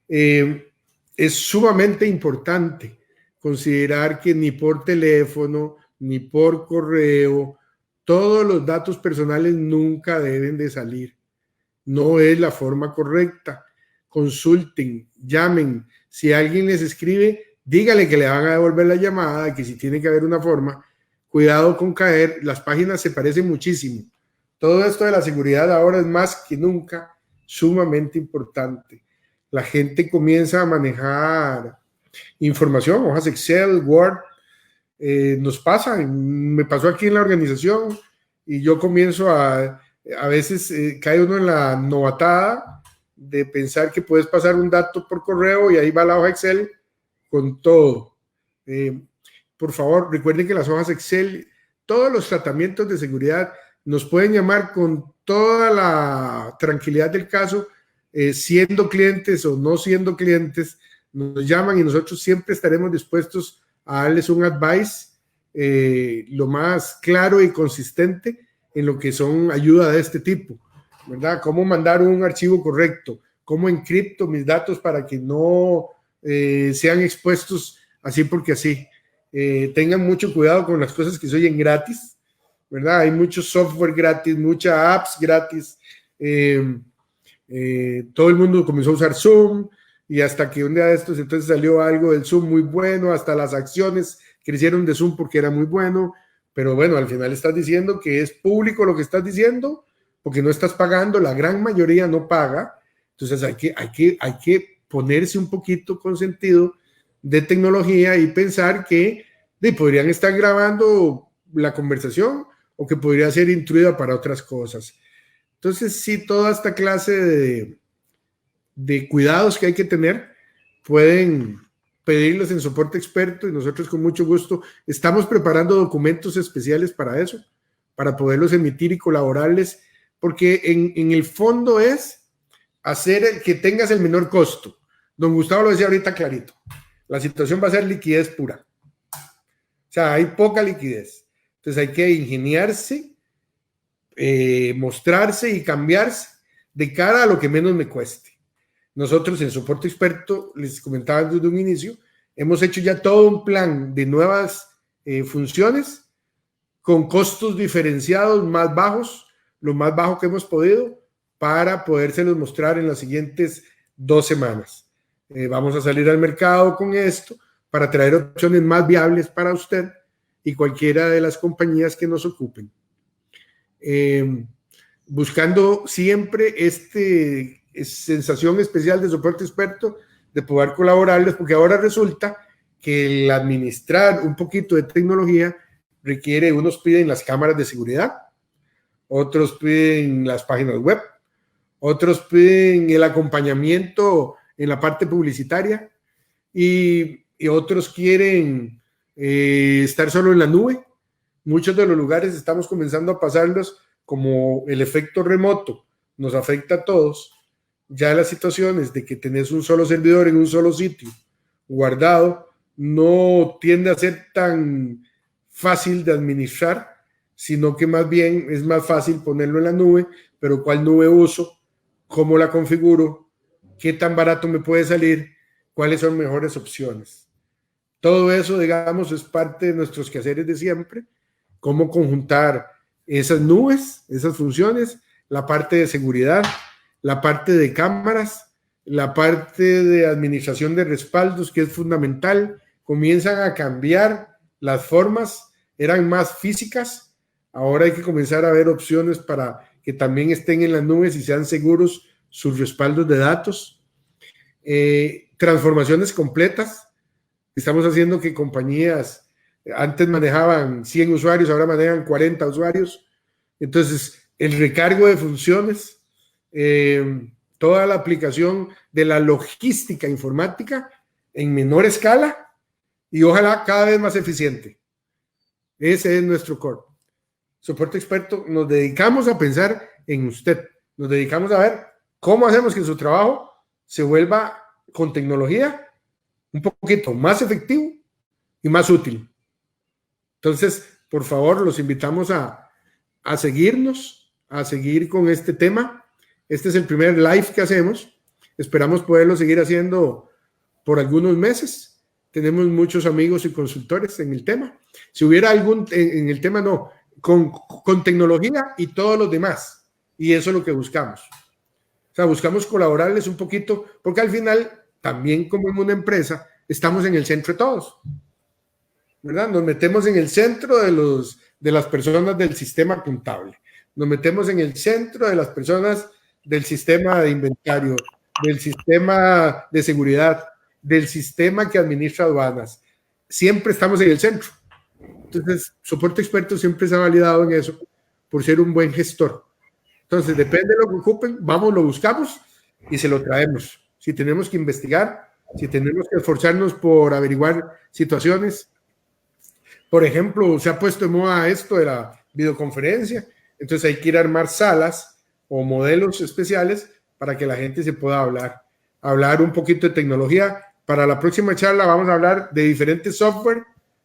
Es sumamente importante considerar que ni por teléfono, ni por correo, todos los datos personales nunca deben de salir. No es la forma correcta. Consulten, llamen. Si alguien les escribe, dígale que le van a devolver la llamada, que si tiene que haber una forma, cuidado con caer. Las páginas se parecen muchísimo. Todo esto de la seguridad ahora es más que nunca sumamente importante. La gente comienza a manejar información, hojas Excel, Word. Nos pasa, me pasó aquí en la organización y yo comienzo a veces cae uno en la novatada de pensar que puedes pasar un dato por correo y ahí va la hoja Excel con todo. Por favor, recuerden que las hojas Excel, todos los tratamientos de seguridad nos pueden llamar con toda la tranquilidad del caso, siendo clientes o no siendo clientes, nos llaman y nosotros siempre estaremos dispuestos a darles un advice lo más claro y consistente en lo que son ayuda de este tipo, ¿verdad? Cómo mandar un archivo correcto, cómo encripto mis datos para que no sean expuestos así porque así. Tengan mucho cuidado con las cosas que se oyen gratis, ¿verdad? Hay mucho software gratis, muchas apps gratis. Todo el mundo comenzó a usar Zoom y hasta que un día de estos entonces salió algo del Zoom muy bueno, hasta las acciones crecieron de Zoom porque era muy bueno, pero bueno, al final estás diciendo que es público lo que estás diciendo porque no estás pagando, la gran mayoría no paga, entonces hay que ponerse un poquito con sentido de tecnología y pensar que podrían estar grabando la conversación o que podría ser intruida para otras cosas. Entonces, sí, toda esta clase de cuidados que hay que tener, pueden pedirlos en soporte experto y nosotros con mucho gusto estamos preparando documentos especiales para eso, para poderlos emitir y colaborarles, porque en el fondo es hacer que tengas el menor costo. Don Gustavo lo decía ahorita clarito, la situación va a ser liquidez pura. O sea, hay poca liquidez. Entonces hay que ingeniarse, mostrarse y cambiarse de cara a lo que menos me cueste. Nosotros en soporte experto, les comentaba desde un inicio, hemos hecho ya todo un plan de nuevas funciones con costos diferenciados más bajos, lo más bajo que hemos podido, para podérselos mostrar en las siguientes 2 semanas. Vamos a salir al mercado con esto para traer opciones más viables para usted y cualquiera de las compañías que nos ocupen. Buscando siempre sensación especial de soporte experto, de poder colaborarles, porque ahora resulta que el administrar un poquito de tecnología requiere, unos piden las cámaras de seguridad, otros piden las páginas web, otros piden el acompañamiento en la parte publicitaria y otros quieren estar solo en la nube. Muchos de los lugares estamos comenzando a pasarlos como el efecto remoto nos afecta a todos. Ya las situaciones de que tenés un solo servidor en un solo sitio guardado no tiende a ser tan fácil de administrar, sino que más bien es más fácil ponerlo en la nube, pero ¿cuál nube uso? ¿Cómo la configuro? ¿Qué tan barato me puede salir? ¿Cuáles son mejores opciones? Todo eso, digamos, es parte de nuestros quehaceres de siempre. Cómo conjuntar esas nubes, esas funciones, la parte de seguridad, la parte de cámaras, la parte de administración de respaldos, que es fundamental. Comienzan a cambiar las formas, eran más físicas, ahora hay que comenzar a ver opciones para que también estén en las nubes y sean seguros sus respaldos de datos. Transformaciones completas, estamos haciendo que compañías antes manejaban 100 usuarios, ahora manejan 40 usuarios, entonces el recargo de funciones, toda la aplicación de la logística informática en menor escala y ojalá cada vez más eficiente. Ese es nuestro core. Soporte experto, nos dedicamos a pensar en usted, nos dedicamos a ver cómo hacemos que su trabajo se vuelva con tecnología un poquito más efectivo y más útil. Entonces, por favor, los invitamos a seguirnos, a seguir con este tema. Este es el primer live que hacemos. Esperamos poderlo seguir haciendo por algunos meses. Tenemos muchos amigos y consultores en el tema. Si hubiera algún, en el tema no, con tecnología y todos los demás. Y eso es lo que buscamos. O sea, buscamos colaborarles un poquito, porque al final, también como en una empresa, estamos en el centro de todos, ¿verdad? Nos metemos en el centro de las personas del sistema contable. Nos metemos en el centro de las personas del sistema de inventario, del sistema de seguridad, del sistema que administra aduanas. Siempre estamos en el centro. Entonces, Soporte Experto siempre se ha validado en eso por ser un buen gestor. Entonces, depende de lo que ocupen, vamos, lo buscamos y se lo traemos. Si tenemos que investigar, si tenemos que esforzarnos por averiguar situaciones. Por ejemplo, se ha puesto de moda esto de la videoconferencia, entonces hay que ir a armar salas o modelos especiales para que la gente se pueda hablar un poquito de tecnología. Para la próxima charla vamos a hablar de diferentes software,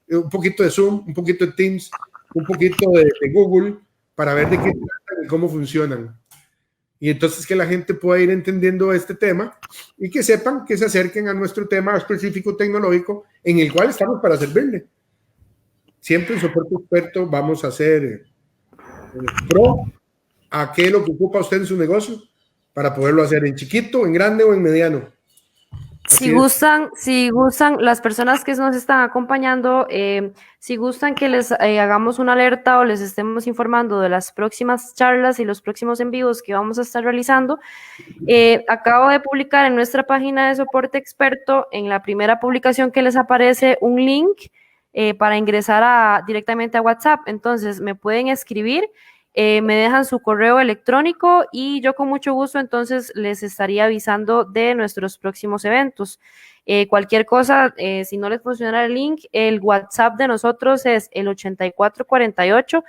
un poquito de Zoom, un poquito de Teams, un poquito de Google, para ver de qué tratan y cómo funcionan. Y entonces que la gente pueda ir entendiendo este tema y que sepan que se acerquen a nuestro tema específico tecnológico en el cual estamos para servirle. Siempre en Soporte Experto vamos a ser pro a qué es lo que ocupa usted en su negocio para poderlo hacer en chiquito, en grande o en mediano. Si gustan, las personas que nos están acompañando, si gustan que les hagamos una alerta o les estemos informando de las próximas charlas y los próximos en vivos que vamos a estar realizando, acabo de publicar en nuestra página de Soporte Experto, en la primera publicación que les aparece un link para ingresar directamente a WhatsApp. Entonces, me pueden escribir, me dejan su correo electrónico y yo con mucho gusto entonces les estaría avisando de nuestros próximos eventos. Cualquier cosa, si no les funciona el link, el WhatsApp de nosotros es el 8448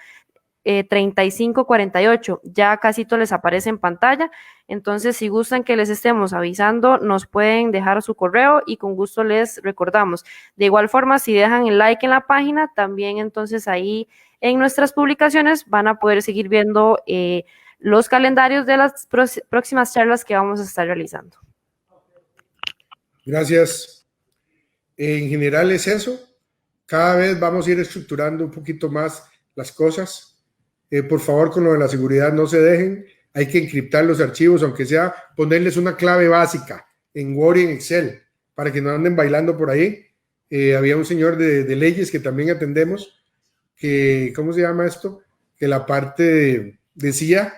3548, ya casito les aparece en pantalla. Entonces, si gustan que les estemos avisando, nos pueden dejar su correo y con gusto les recordamos. De igual forma, si dejan el like en la página, también entonces ahí en nuestras publicaciones van a poder seguir viendo los calendarios de las próximas charlas que vamos a estar realizando. Gracias. En general es eso. Cada vez vamos a ir estructurando un poquito más las cosas. Por favor, con lo de la seguridad no se dejen. Hay que encriptar los archivos, aunque sea ponerles una clave básica en Word y en Excel para que no anden bailando por ahí. Había un señor de leyes que también atendemos, que, ¿cómo se llama esto? Que la parte decía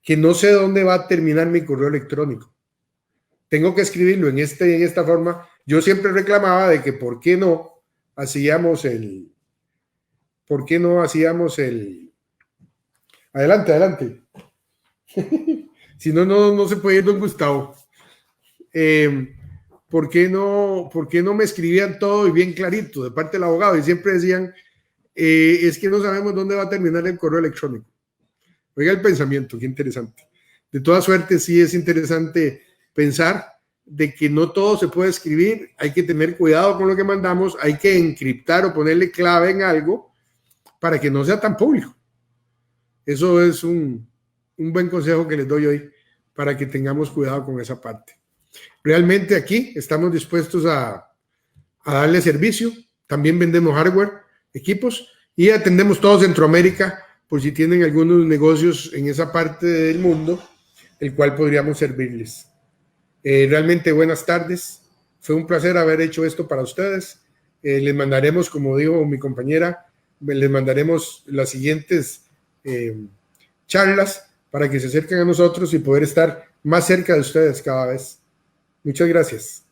que no sé dónde va a terminar mi correo electrónico. Tengo que escribirlo en esta forma. Yo siempre reclamaba de que ¿por qué no hacíamos el... Adelante. Si no, no se puede ir, don Gustavo. ¿Por qué no me escribían todo y bien clarito de parte del abogado? Y siempre decían, es que no sabemos dónde va a terminar el correo electrónico. Oiga el pensamiento, qué interesante. De toda suerte, sí es interesante pensar de que no todo se puede escribir, hay que tener cuidado con lo que mandamos, hay que encriptar o ponerle clave en algo para que no sea tan público. Eso es un buen consejo que les doy hoy para que tengamos cuidado con esa parte. Realmente aquí estamos dispuestos a darle servicio. También vendemos hardware, equipos y atendemos todo Centroamérica por si tienen algunos negocios en esa parte del mundo, el cual podríamos servirles. Realmente buenas tardes. Fue un placer haber hecho esto para ustedes. Les mandaremos, como dijo mi compañera, les mandaremos las siguientes charlas para que se acerquen a nosotros y poder estar más cerca de ustedes cada vez. Muchas gracias.